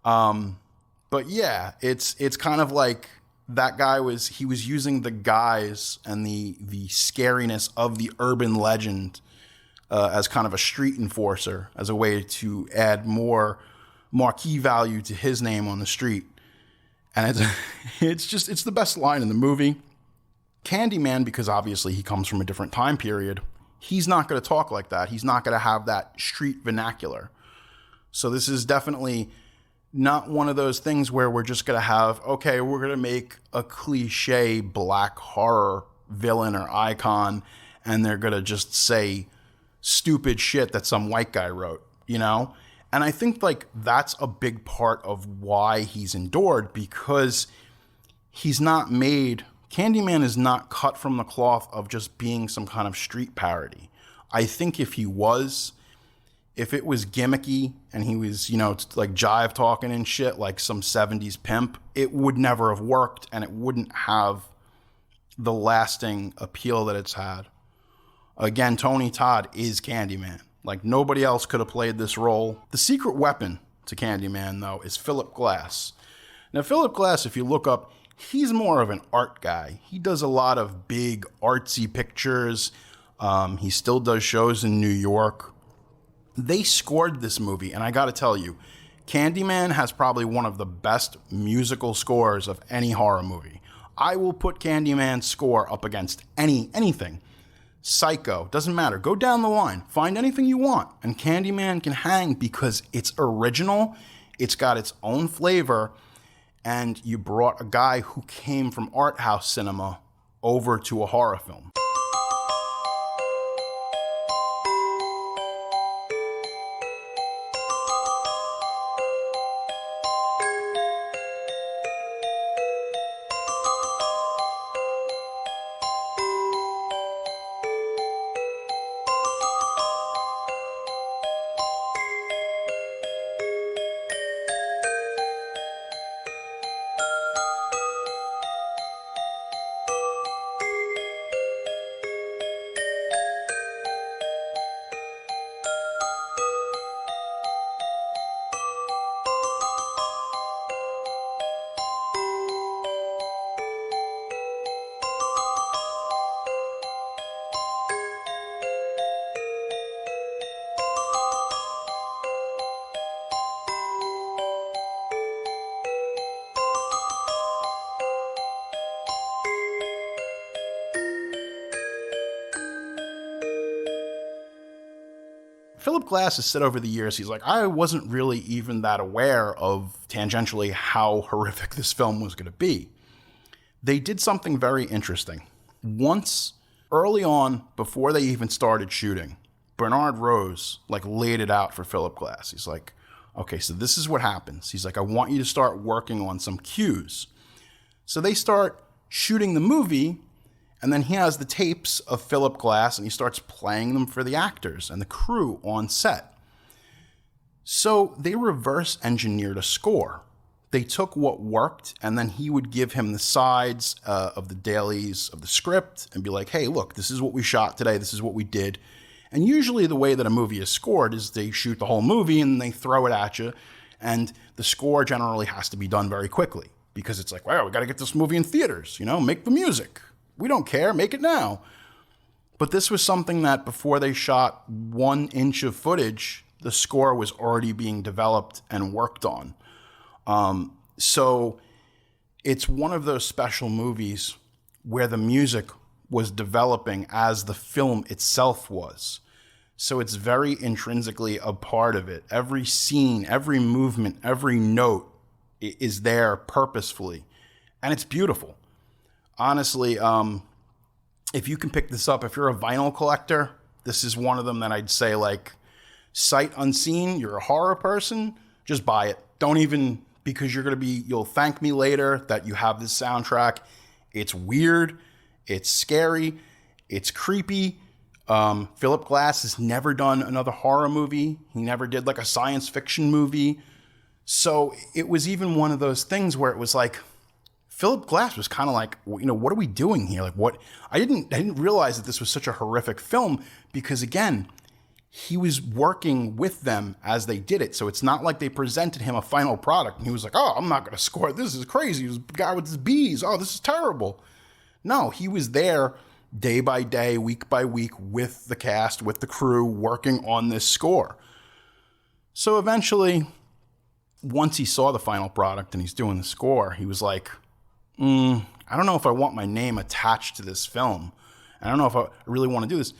But yeah, it's kind of like that guy was using the guise and the scariness of the urban legend as kind of a street enforcer, as a way to add more marquee value to his name on the street. And it's the best line in the movie. Candyman, because obviously he comes from a different time period, he's not going to talk like that. He's not going to have that street vernacular. So this is definitely not one of those things where we're just going to have, okay, we're going to make a cliche black horror villain or icon, and they're going to just say stupid shit that some white guy wrote, you know? And I think like that's a big part of why he's endured, because he's not made... Candyman is not cut from the cloth of just being some kind of street parody. I think if it was gimmicky and he was, you know, like jive talking and shit like some 70s pimp, it would never have worked, and it wouldn't have the lasting appeal that it's had. Again, Tony Todd is Candyman. Like, nobody else could have played this role. The secret weapon to Candyman, though, is Philip Glass. Now, Philip Glass, if you look up, he's more of an art guy. He does a lot of big artsy pictures. He still does shows in New York. They scored this movie, and I got to tell you, Candyman has probably one of the best musical scores of any horror movie. I will put Candyman's score up against anything. Psycho, doesn't matter. Go down the line. Find anything you want, and Candyman can hang because it's original. It's got its own flavor. And you brought a guy who came from art house cinema over to a horror film. Philip Glass has said over the years, he's like, I wasn't really even that aware of tangentially how horrific this film was going to be. They did something very interesting. Once, early on, before they even started shooting, Bernard Rose laid it out for Philip Glass. He's like, okay, so this is what happens. He's like, I want you to start working on some cues. So they start shooting the movie, and then he has the tapes of Philip Glass, and he starts playing them for the actors and the crew on set. So they reverse engineered a score. They took what worked, and then he would give him the sides of the dailies of the script and be like, hey, look, this is what we shot today. This is what we did. And usually the way that a movie is scored is they shoot the whole movie and they throw it at you. And the score generally has to be done very quickly because it's like, wow, we got to get this movie in theaters, make the music. We don't care, make it now. But this was something that before they shot 1 inch of footage, the score was already being developed and worked on. So it's one of those special movies where the music was developing as the film itself was. So it's very intrinsically a part of it. Every scene, every movement, every note is there purposefully. And it's beautiful. Honestly, if you can pick this up, if you're a vinyl collector, this is one of them that I'd say sight unseen, you're a horror person, just buy it. Don't even, because you'll thank me later that you have this soundtrack. It's weird. It's scary. It's creepy. Philip Glass has never done another horror movie. He never did a science fiction movie. So it was even one of those things where it was Philip Glass was kind of what are we doing here? What? I didn't realize that this was such a horrific film because, again, he was working with them as they did it. So it's not like they presented him a final product and he was like, oh, I'm not going to score it. This is crazy. He was a guy with his bees. Oh, this is terrible. No, he was there day by day, week by week with the cast, with the crew, working on this score. So eventually, once he saw the final product and he's doing the score, he was like, I don't know if I want my name attached to this film. I don't know if I really want to do this.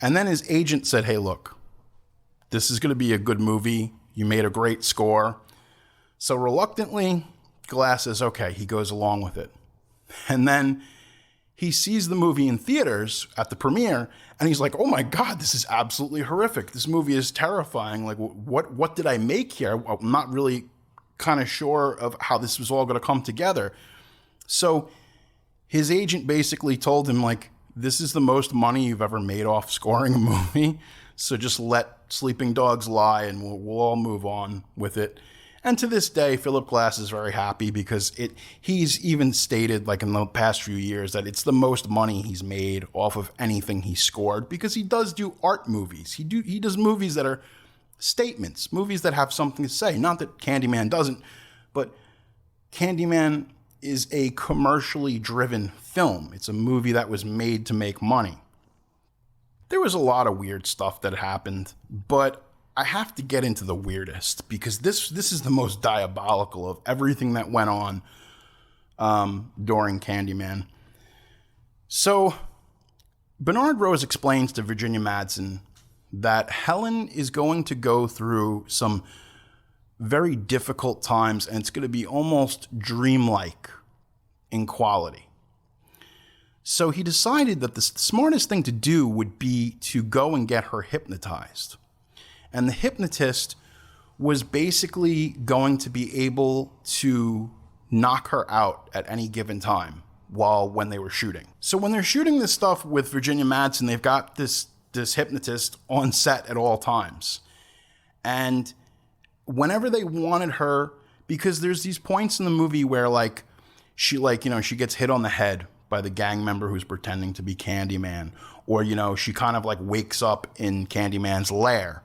And then his agent said, hey, look, this is going to be a good movie. You made a great score. So reluctantly, Glass says, okay, he goes along with it. And then he sees the movie in theaters at the premiere, and he's like, oh my God, this is absolutely horrific. This movie is terrifying. What did I make here? I'm not really kind of sure of how this was all going to come together. So his agent basically told him, this is the most money you've ever made off scoring a movie. So just let sleeping dogs lie and we'll all move on with it. And to this day, Philip Glass is very happy because he's even stated in the past few years that it's the most money he's made off of anything he scored because he does do art movies. He does movies that are statements, movies that have something to say. Not that Candyman doesn't, but Candyman is a commercially driven film. It's a movie that was made to make money. There was a lot of weird stuff that happened, but I have to get into the weirdest because this is the most diabolical of everything that went on during Candyman. So Bernard Rose explains to Virginia Madsen that Helen is going to go through some very difficult times, and it's going to be almost dreamlike in quality. So he decided that the smartest thing to do would be to go and get her hypnotized. And the hypnotist was basically going to be able to knock her out at any given time when they were shooting. So when they're shooting this stuff with Virginia Madsen, they've got this hypnotist on set at all times. And whenever they wanted her, because there's these points in the movie where she gets hit on the head by the gang member who's pretending to be Candyman, or she kind of wakes up in Candyman's lair.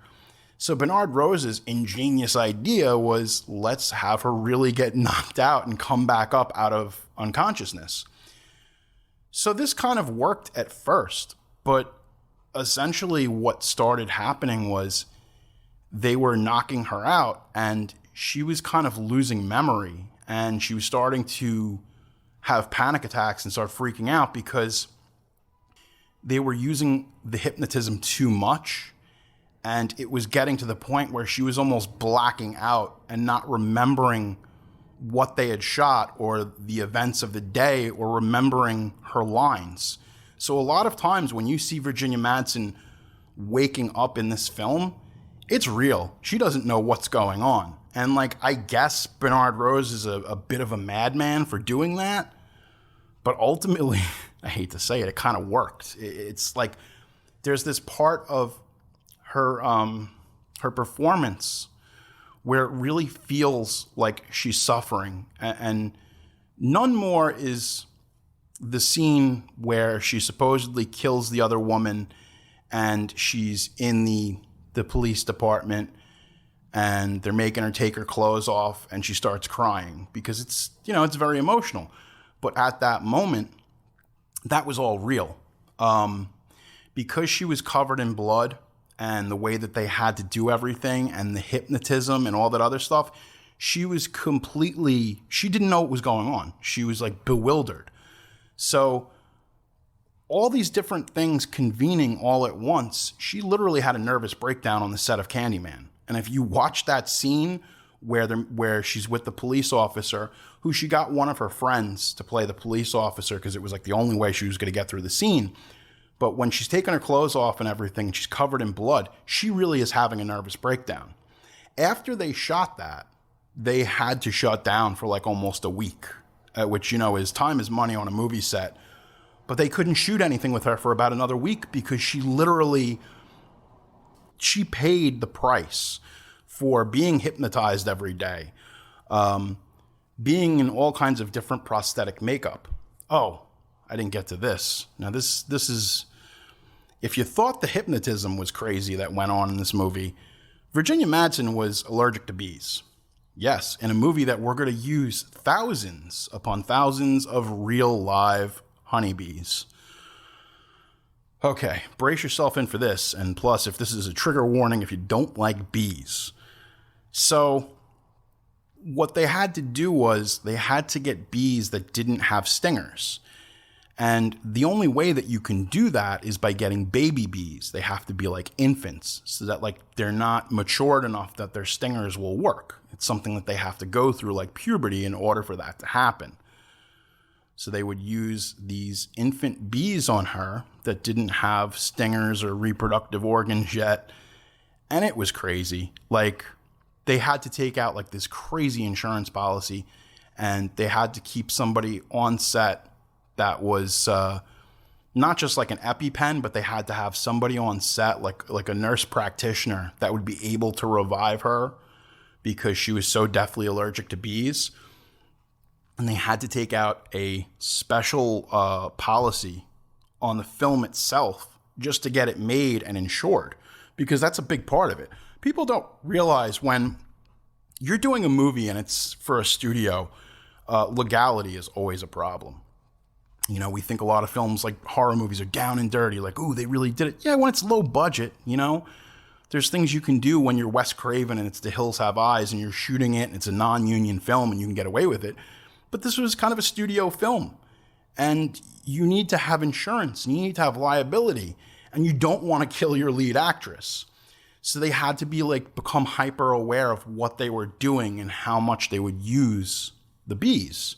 So Bernard Rose's ingenious idea was, let's have her really get knocked out and come back up out of unconsciousness. So this kind of worked at first, but essentially what started happening was they were knocking her out and she was kind of losing memory, and she was starting to have panic attacks and start freaking out because they were using the hypnotism too much. And it was getting to the point where she was almost blacking out and not remembering what they had shot or the events of the day or remembering her lines. So a lot of times when you see Virginia Madsen waking up in this film, it's real. She doesn't know what's going on. And like, I guess Bernard Rose is a bit of a madman for doing that. But ultimately, I hate to say it, it kind of worked. It's like there's this part of her performance where it really feels like she's suffering. And none more is the scene where she supposedly kills the other woman and she's in the police department and they're making her take her clothes off and she starts crying because it's, you know, it's very emotional. But at that moment, that was all real. Because she was covered in blood and the way that they had to do everything and the hypnotism and all that other stuff, she was completely, she didn't know what was going on. She was like bewildered. So all these different things convening all at once, she literally had a nervous breakdown on the set of Candyman. And if you watch that scene where she's with the police officer, who she got one of her friends to play the police officer because it was like the only way she was going to get through the scene. But when she's taking her clothes off and everything, and she's covered in blood, she really is having a nervous breakdown. After they shot that, they had to shut down for like almost a week, which, you know, is time is money on a movie set. But they couldn't shoot anything with her for about another week because she paid the price for being hypnotized every day, being in all kinds of different prosthetic makeup. Oh, I didn't get to this. Now this is, if you thought the hypnotism was crazy that went on in this movie, Virginia Madsen was allergic to bees. Yes, in a movie that we're going to use thousands upon thousands of real live honeybees. Okay, brace yourself in for this. And plus, if this is a trigger warning, if you don't like bees. So what they had to do was they had to get bees that didn't have stingers. And the only way that you can do that is by getting baby bees. They have to be like infants so that like they're not matured enough that their stingers will work. It's something that they have to go through like puberty in order for that to happen. So they would use these infant bees on her that didn't have stingers or reproductive organs yet. And it was crazy. Like they had to take out like this crazy insurance policy and they had to keep somebody on set that was not just like an EpiPen, but they had to have somebody on set, like a nurse practitioner that would be able to revive her because she was so deathly allergic to bees. And they had to take out a special policy on the film itself just to get it made and insured, because that's a big part of it. People don't realize when you're doing a movie and it's for a studio, legality is always a problem. You know, we think a lot of films like horror movies are down and dirty, like, ooh, they really did it. Yeah, when it's low budget, you know, there's things you can do when you're Wes Craven and it's The Hills Have Eyes and you're shooting it and it's a non-union film and you can get away with it. But this was kind of a studio film and you need to have insurance and you need to have liability and you don't want to kill your lead actress. So they had to be like become hyper aware of what they were doing and how much they would use the bees.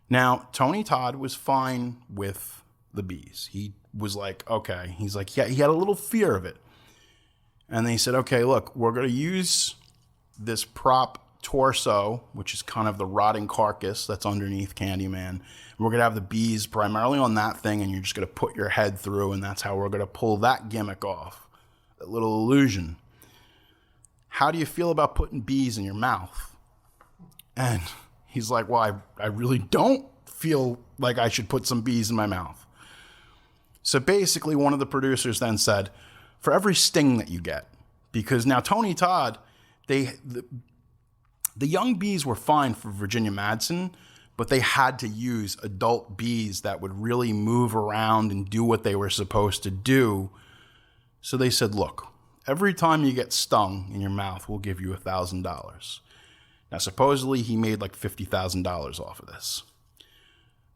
Now, Tony Todd was fine with the bees. He was like, okay. He's like, yeah, he had a little fear of it. And they said, okay, look, we're going to use this prop torso, which is kind of the rotting carcass that's underneath Candyman. And we're going to have the bees primarily on that thing, and you're just going to put your head through, and that's how we're going to pull that gimmick off, that little illusion. How do you feel about putting bees in your mouth? And he's like, well, I really don't feel like I should put some bees in my mouth. So basically, one of the producers then said, for every sting that you get, because now Tony Todd, the young bees were fine for Virginia Madsen, but they had to use adult bees that would really move around and do what they were supposed to do. So they said, look, every time you get stung in your mouth, we'll give you $1,000. Now, supposedly he made like $50,000 off of this.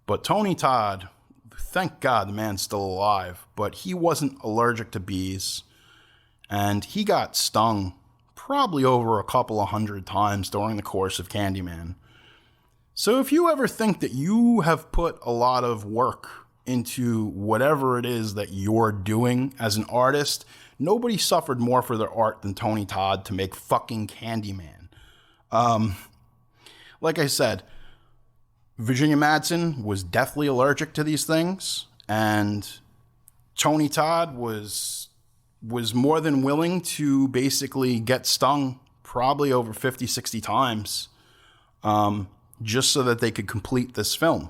But Tony Todd, thank God the man's still alive, but he wasn't allergic to bees. And he got stung probably over a couple of hundred times during the course of Candyman. So if you ever think that you have put a lot of work into whatever it is that you're doing as an artist, nobody suffered more for their art than Tony Todd to make fucking Candyman. Like I said, Virginia Madsen was deathly allergic to these things, and Tony Todd was more than willing to basically get stung probably over 50, 60 times just so that they could complete this film.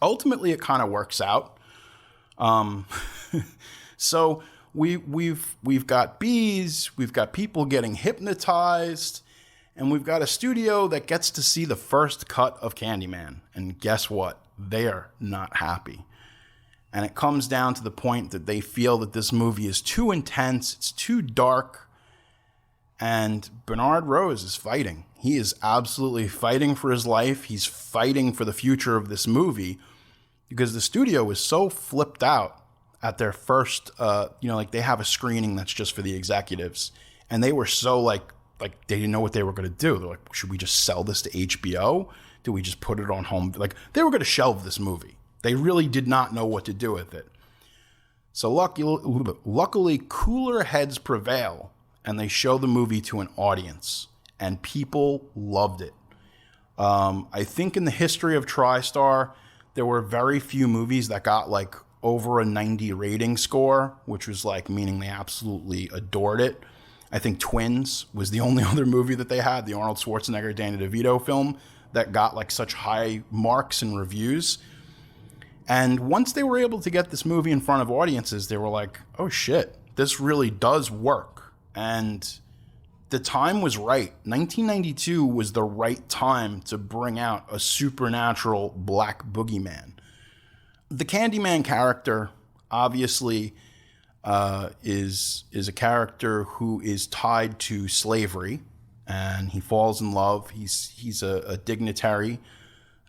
Ultimately, it kind of works out. So we've got bees, we've got people getting hypnotized, and we've got a studio that gets to see the first cut of Candyman. And guess what? They are not happy. And it comes down to the point that they feel that this movie is too intense, it's too dark, and Bernard Rose is fighting. He is absolutely fighting for his life. He's fighting for the future of this movie because the studio was so flipped out at their first, like they have a screening that's just for the executives. And they were so like they didn't know what they were going to do. They're like, should we just sell this to HBO? Do we just put it on home? Like they were going to shelve this movie. They really did not know what to do with it. So luckily, cooler heads prevail, and they show the movie to an audience, and people loved it. I think in the history of TriStar, there were very few movies that got like over a 90 rating score, which was like meaning they absolutely adored it. I think Twins was the only other movie that they had, the Arnold Schwarzenegger, Danny DeVito film, that got like such high marks and reviews. And once they were able to get this movie in front of audiences, they were like, oh shit, this really does work. And the time was right. 1992 was the right time to bring out a supernatural black boogeyman. The Candyman character, obviously, is a character who is tied to slavery, and he falls in love. He's a dignitary.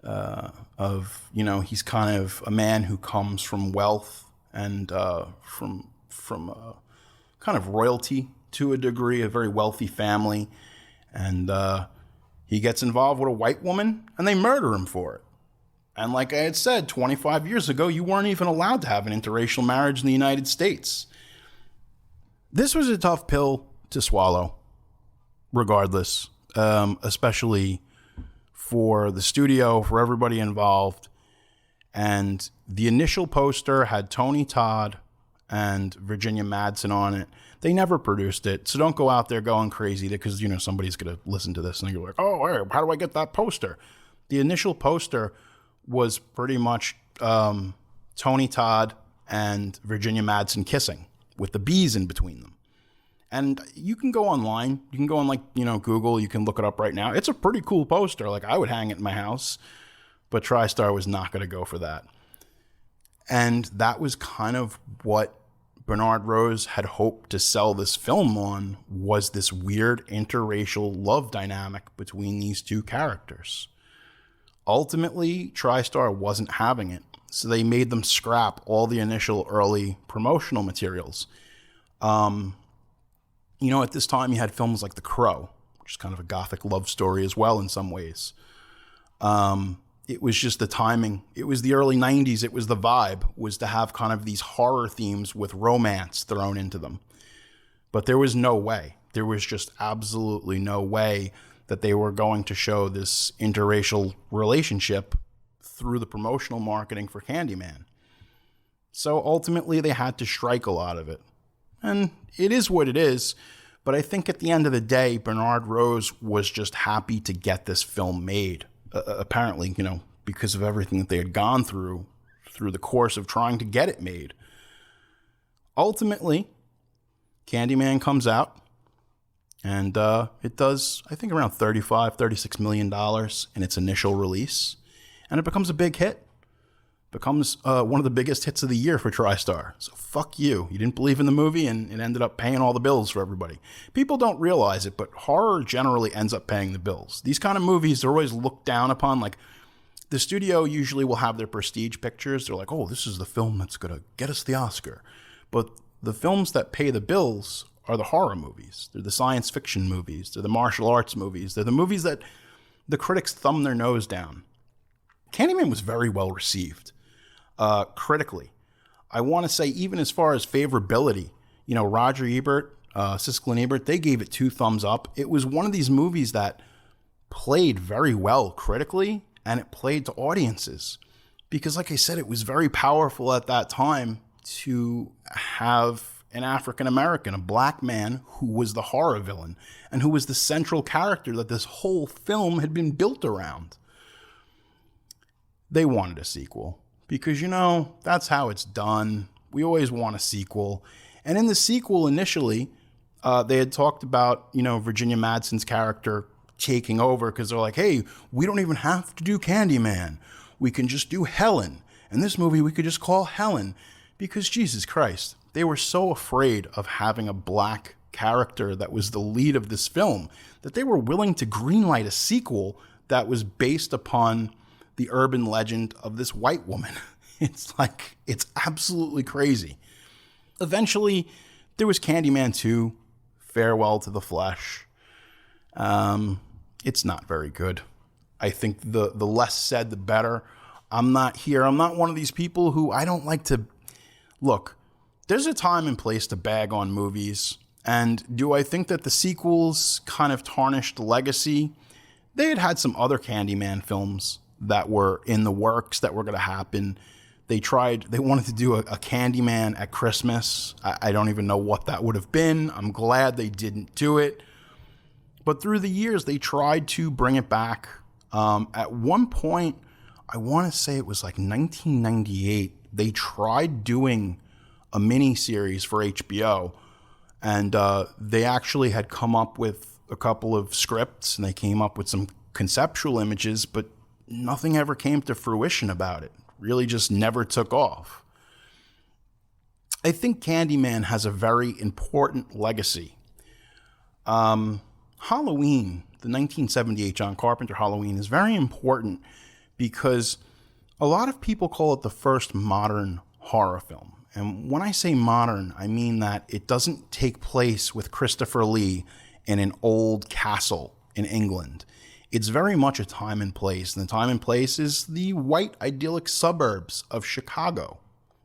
He's kind of a man who comes from wealth and from kind of royalty to a degree, a very wealthy family, and he gets involved with a white woman, and they murder him for it. And like I had said, 25 years ago, you weren't even allowed to have an interracial marriage in the United States. This was a tough pill to swallow, regardless, especially for the studio, for everybody involved. And the initial poster had Tony Todd and Virginia Madsen on it. They never produced it, so don't go out there going crazy because, somebody's going to listen to this and you're like, oh, hey, how do I get that poster? The initial poster was pretty much Tony Todd and Virginia Madsen kissing with the bees in between them. And you can go online. You can go on Google. You can look it up right now. It's a pretty cool poster. Like I would hang it in my house, but TriStar was not going to go for that. And that was kind of what Bernard Rose had hoped to sell this film on, was this weird interracial love dynamic between these two characters. Ultimately, TriStar wasn't having it, so they made them scrap all the initial early promotional materials. At this time, you had films like The Crow, which is kind of a gothic love story as well in some ways. It was just the timing. It was the early 90s. It was the vibe, was to have kind of these horror themes with romance thrown into them. But there was no way. There was just absolutely no way that they were going to show this interracial relationship through the promotional marketing for Candyman. So ultimately, they had to strike a lot of it. And it is what it is. But I think at the end of the day, Bernard Rose was just happy to get this film made. Apparently, because of everything that they had gone through the course of trying to get it made. Ultimately, Candyman comes out, and it does, I think, around $36 million in its initial release. And it becomes a big hit. Becomes one of the biggest hits of the year for TriStar. So fuck you. You didn't believe in the movie, and it ended up paying all the bills for everybody. People don't realize it, but horror generally ends up paying the bills. These kind of movies, they're always looked down upon. Like, the studio usually will have their prestige pictures. They're like, oh, this is the film that's going to get us the Oscar. But the films that pay the bills are the horror movies. They're the science fiction movies. They're the martial arts movies. They're the movies that the critics thumb their nose down. Candyman was very well received critically. I want to say even as far as favorability, you know, Roger Ebert, Siskel and Ebert, they gave it 2 thumbs up. It was one of these movies that played very well critically, and it played to audiences. Because like I said, it was very powerful at that time to have an African-American, a black man who was the horror villain and who was the central character that this whole film had been built around. They wanted a sequel because, you know, that's how it's done. We always want a sequel. And in the sequel, initially, they had talked about, you know, Virginia Madsen's character taking over because they're like, hey, we don't even have to do Candyman. We can just do Helen. And this movie we could just call Helen. Because Jesus Christ, they were so afraid of having a black character that was the lead of this film that they were willing to greenlight a sequel that was based upon the urban legend of this white woman. It's like, it's absolutely crazy. Eventually, there was Candyman 2, Farewell to the Flesh. It's not very good. I think the less said, the better. I'm not one of these people who I don't like to... Look, there's a time and place to bag on movies. And do I think that the sequels kind of tarnished the legacy? They had some other Candyman films that were in the works that were going to happen. They wanted to do a Candyman at Christmas. I don't even know what that would have been. I'm glad they didn't do it. But through the years, they tried to bring it back. At one point, I want to say it was like 1998, they tried doing a mini series for HBO. And they actually had come up with a couple of scripts, and they came up with some conceptual images, but nothing ever came to fruition about it. Really just never took off. I think Candyman has a very important legacy. Halloween, the 1978 John Carpenter Halloween, is very important because a lot of people call it the first modern horror film. And when I say modern, I mean that it doesn't take place with Christopher Lee in an old castle in England. It's very much a time and place. And the time and place is the white idyllic suburbs of Chicago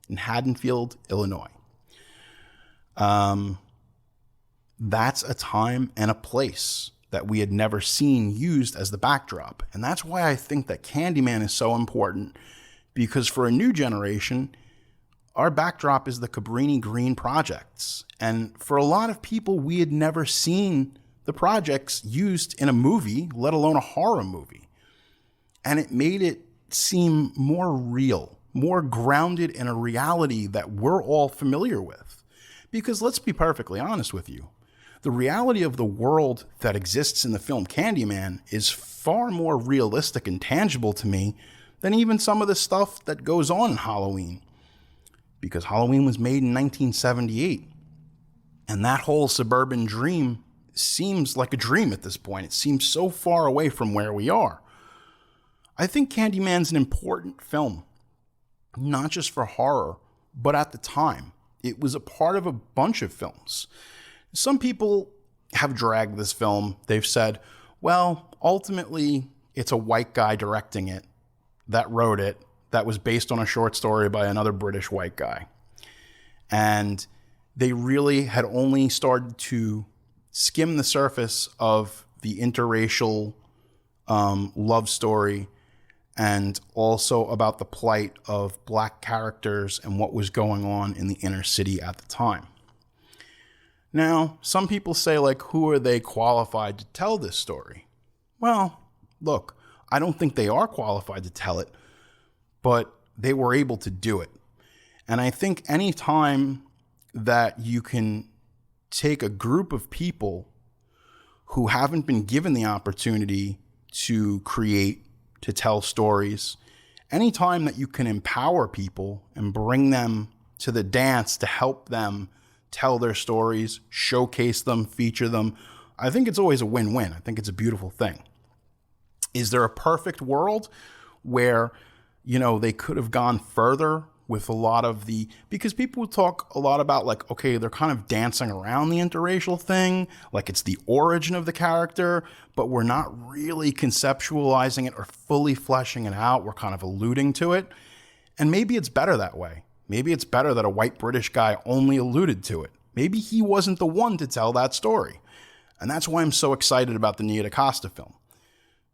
in Haddonfield, Illinois. That's a time and a place that we had never seen used as the backdrop. And that's why I think that Candyman is so important, because for a new generation, our backdrop is the Cabrini-Green projects. And for a lot of people, we had never seen the projects used in a movie, let alone a horror movie. And it made it seem more real, more grounded in a reality that we're all familiar with. Because let's be perfectly honest with you, the reality of the world that exists in the film Candyman is far more realistic and tangible to me than even some of the stuff that goes on in Halloween. Because Halloween was made in 1978, and that whole suburban dream seems like a dream at this point. It seems so far away from where we are. I think Candyman's an important film, not just for horror, but at the time. It was a part of a bunch of films. Some people have dragged this film. They've said, well, ultimately, it's a white guy directing it that wrote it, that was based on a short story by another British white guy. And they really had only started to skim the surface of the interracial love story, and also about the plight of black characters and what was going on in the inner city at the time. Now, some people say, like, who are they qualified to tell this story? Well, look, I don't think they are qualified to tell it, but they were able to do it. And I think any time that you can take a group of people who haven't been given the opportunity to create, to tell stories, anytime that you can empower people and bring them to the dance to help them tell their stories, showcase them, feature them, I think it's always a win-win. I think it's a beautiful thing. Is there a perfect world where, you know, they could have gone further with a lot of because people talk a lot about like, okay, they're kind of dancing around the interracial thing, like it's the origin of the character, but we're not really conceptualizing it or fully fleshing it out. We're kind of alluding to it. And maybe it's better that way. Maybe it's better that a white British guy only alluded to it. Maybe he wasn't the one to tell that story. And that's why I'm so excited about the Nia DaCosta film.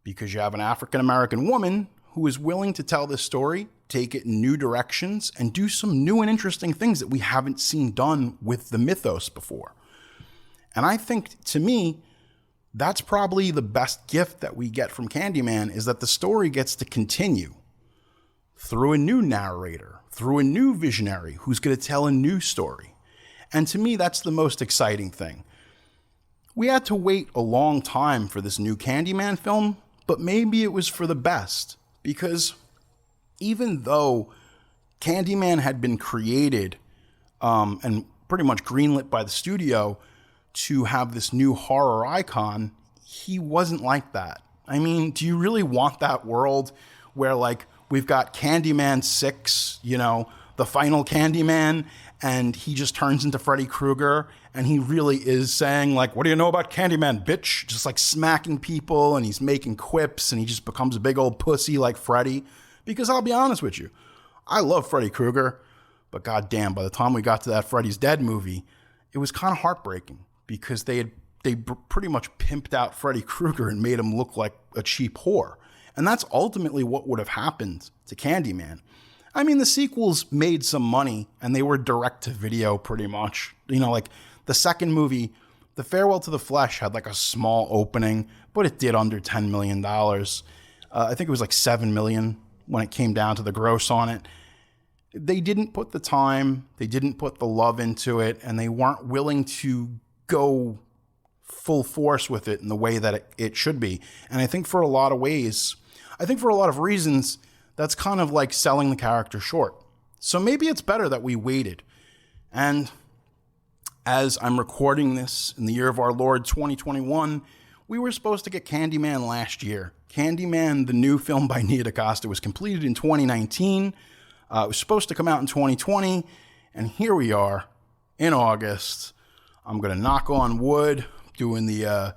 Because you have an African-American woman who is willing to tell this story, take it in new directions, and do some new and interesting things that we haven't seen done with the mythos before. And I think, to me, that's probably the best gift that we get from Candyman, is that the story gets to continue through a new narrator, through a new visionary who's going to tell a new story. And to me, that's the most exciting thing. We had to wait a long time for this new Candyman film, but maybe it was for the best, because even though Candyman had been created and pretty much greenlit by the studio to have this new horror icon, he wasn't like that. I mean, do you really want that world where, like, we've got Candyman 6, you know, the final Candyman, and he just turns into Freddy Krueger, and he really is saying, like, what do you know about Candyman, bitch? Just, like, smacking people, and he's making quips, and he just becomes a big old pussy like Freddy. Because I'll be honest with you, I love Freddy Krueger, but goddamn, by the time we got to that Freddy's Dead movie, it was kind of heartbreaking, because they pretty much pimped out Freddy Krueger and made him look like a cheap whore. And that's ultimately what would have happened to Candyman. I mean, the sequels made some money, and they were direct to video pretty much. You know, like the second movie, The Farewell to the Flesh, had like a small opening, but it did under $10 million. I think it was like $7 million when it came down to the gross on it. They didn't put the time, they didn't put the love into it, and they weren't willing to go full force with it in the way that it should be. And I think for a lot of reasons, that's kind of like selling the character short. So maybe it's better that we waited. And as I'm recording this in the year of our Lord 2021, we were supposed to get Candyman last year. Candyman, the new film by Nia DaCosta, was completed in 2019. It was supposed to come out in 2020. And here we are in August. I'm going to knock on wood, doing the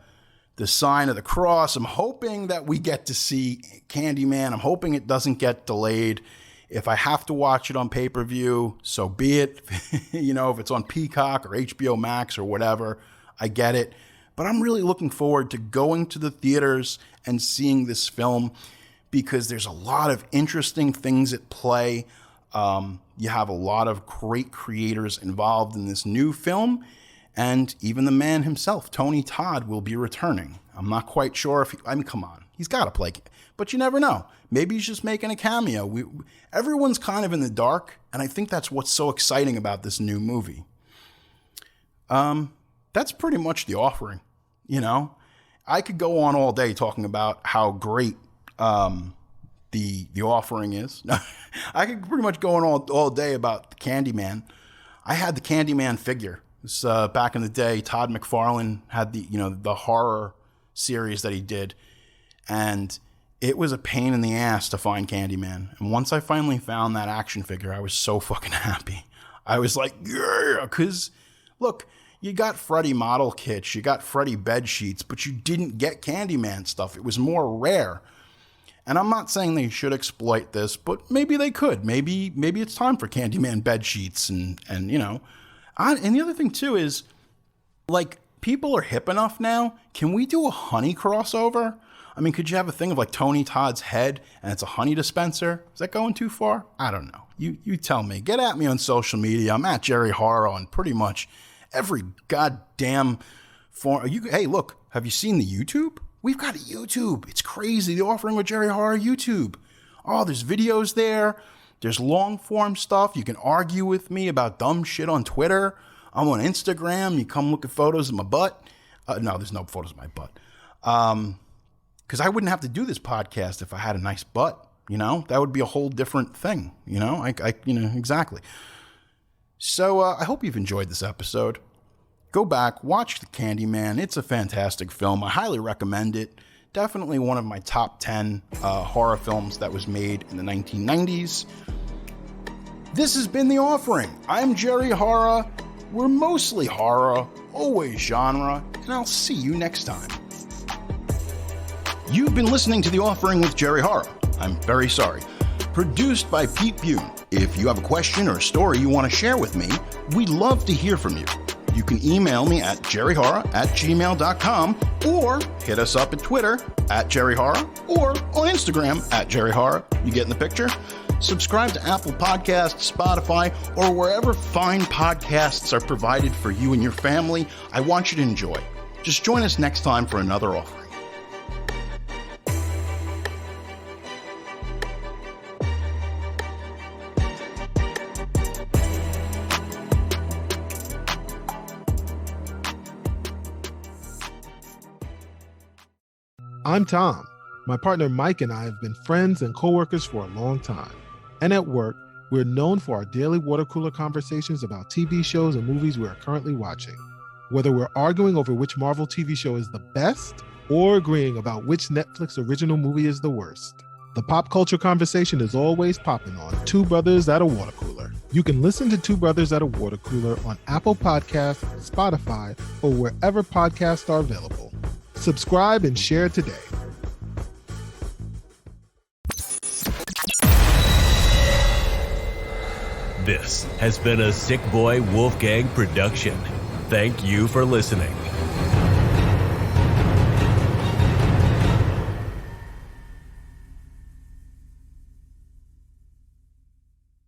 sign of the cross. I'm hoping that we get to see Candyman. I'm hoping it doesn't get delayed. If I have to watch it on pay-per-view, so be it. You know, if it's on Peacock or HBO Max or whatever, I get it. But I'm really looking forward to going to the theaters and seeing this film, because there's a lot of interesting things at play. You have a lot of great creators involved in this new film. And even the man himself, Tony Todd, will be returning. I'm not quite sure if come on, he's got to play, but you never know. Maybe he's just making a cameo. Everyone's kind of in the dark, and I think that's what's so exciting about this new movie. That's pretty much The Offering. You know, I could go on all day talking about how great the Offering is. I could pretty much go on all day about the Candyman. I had the Candyman figure. Back in the day, Todd McFarlane had the horror series that he did, and it was a pain in the ass to find Candyman. And once I finally found that action figure, I was so fucking happy. I was like, yeah, because look, you got Freddy model kits, you got Freddy bed sheets, but you didn't get Candyman stuff. It was more rare. And I'm not saying they should exploit this, but maybe they could. Maybe it's time for Candyman bed sheets and you know. And the other thing, too, is, like, people are hip enough now. Can we do a honey crossover? I mean, could you have a thing of, like, Tony Todd's head and it's a honey dispenser? Is that going too far? I don't know. You tell me. Get at me on social media. I'm at Jerry Horror on pretty much every goddamn form. Hey, look, have you seen the YouTube? We've got a YouTube. It's crazy. The Offering with Jerry Horror YouTube. Oh, there's videos there. There's long form stuff. You can argue with me about dumb shit on Twitter. I'm on Instagram. You come look at photos of my butt. No, there's no photos of my butt. Because I wouldn't have to do this podcast if I had a nice butt. You know, that would be a whole different thing. You know, exactly. So I hope you've enjoyed this episode. Go back, watch the Candyman. It's a fantastic film. I highly recommend it. Definitely one of my top 10 horror films that was made in the 1990s. This has been The Offering. I'm Jerry Horror. We're mostly horror, always genre, and I'll see you next time. You've been listening to The Offering with Jerry Horror. I'm very sorry. Produced by Pete Bune. If you have a question or a story you want to share with me, we'd love to hear from you. You can email me at jerryhorror@gmail.com or hit us up at Twitter @jerryhorror or on Instagram @jerryhorror. You getting the picture? Subscribe to Apple Podcasts, Spotify, or wherever fine podcasts are provided for you and your family. I want you to enjoy. Just join us next time for another offering. I'm Tom. My partner Mike and I have been friends and coworkers for a long time. And at work, we're known for our daily water cooler conversations about TV shows and movies we are currently watching. Whether we're arguing over which Marvel TV show is the best or agreeing about which Netflix original movie is the worst, the pop culture conversation is always popping on Two Brothers at a Water Cooler. You can listen to Two Brothers at a Water Cooler on Apple Podcasts, Spotify, or wherever podcasts are available. Subscribe and share today. This has been a Sick Boy Wolfgang production. Thank you for listening.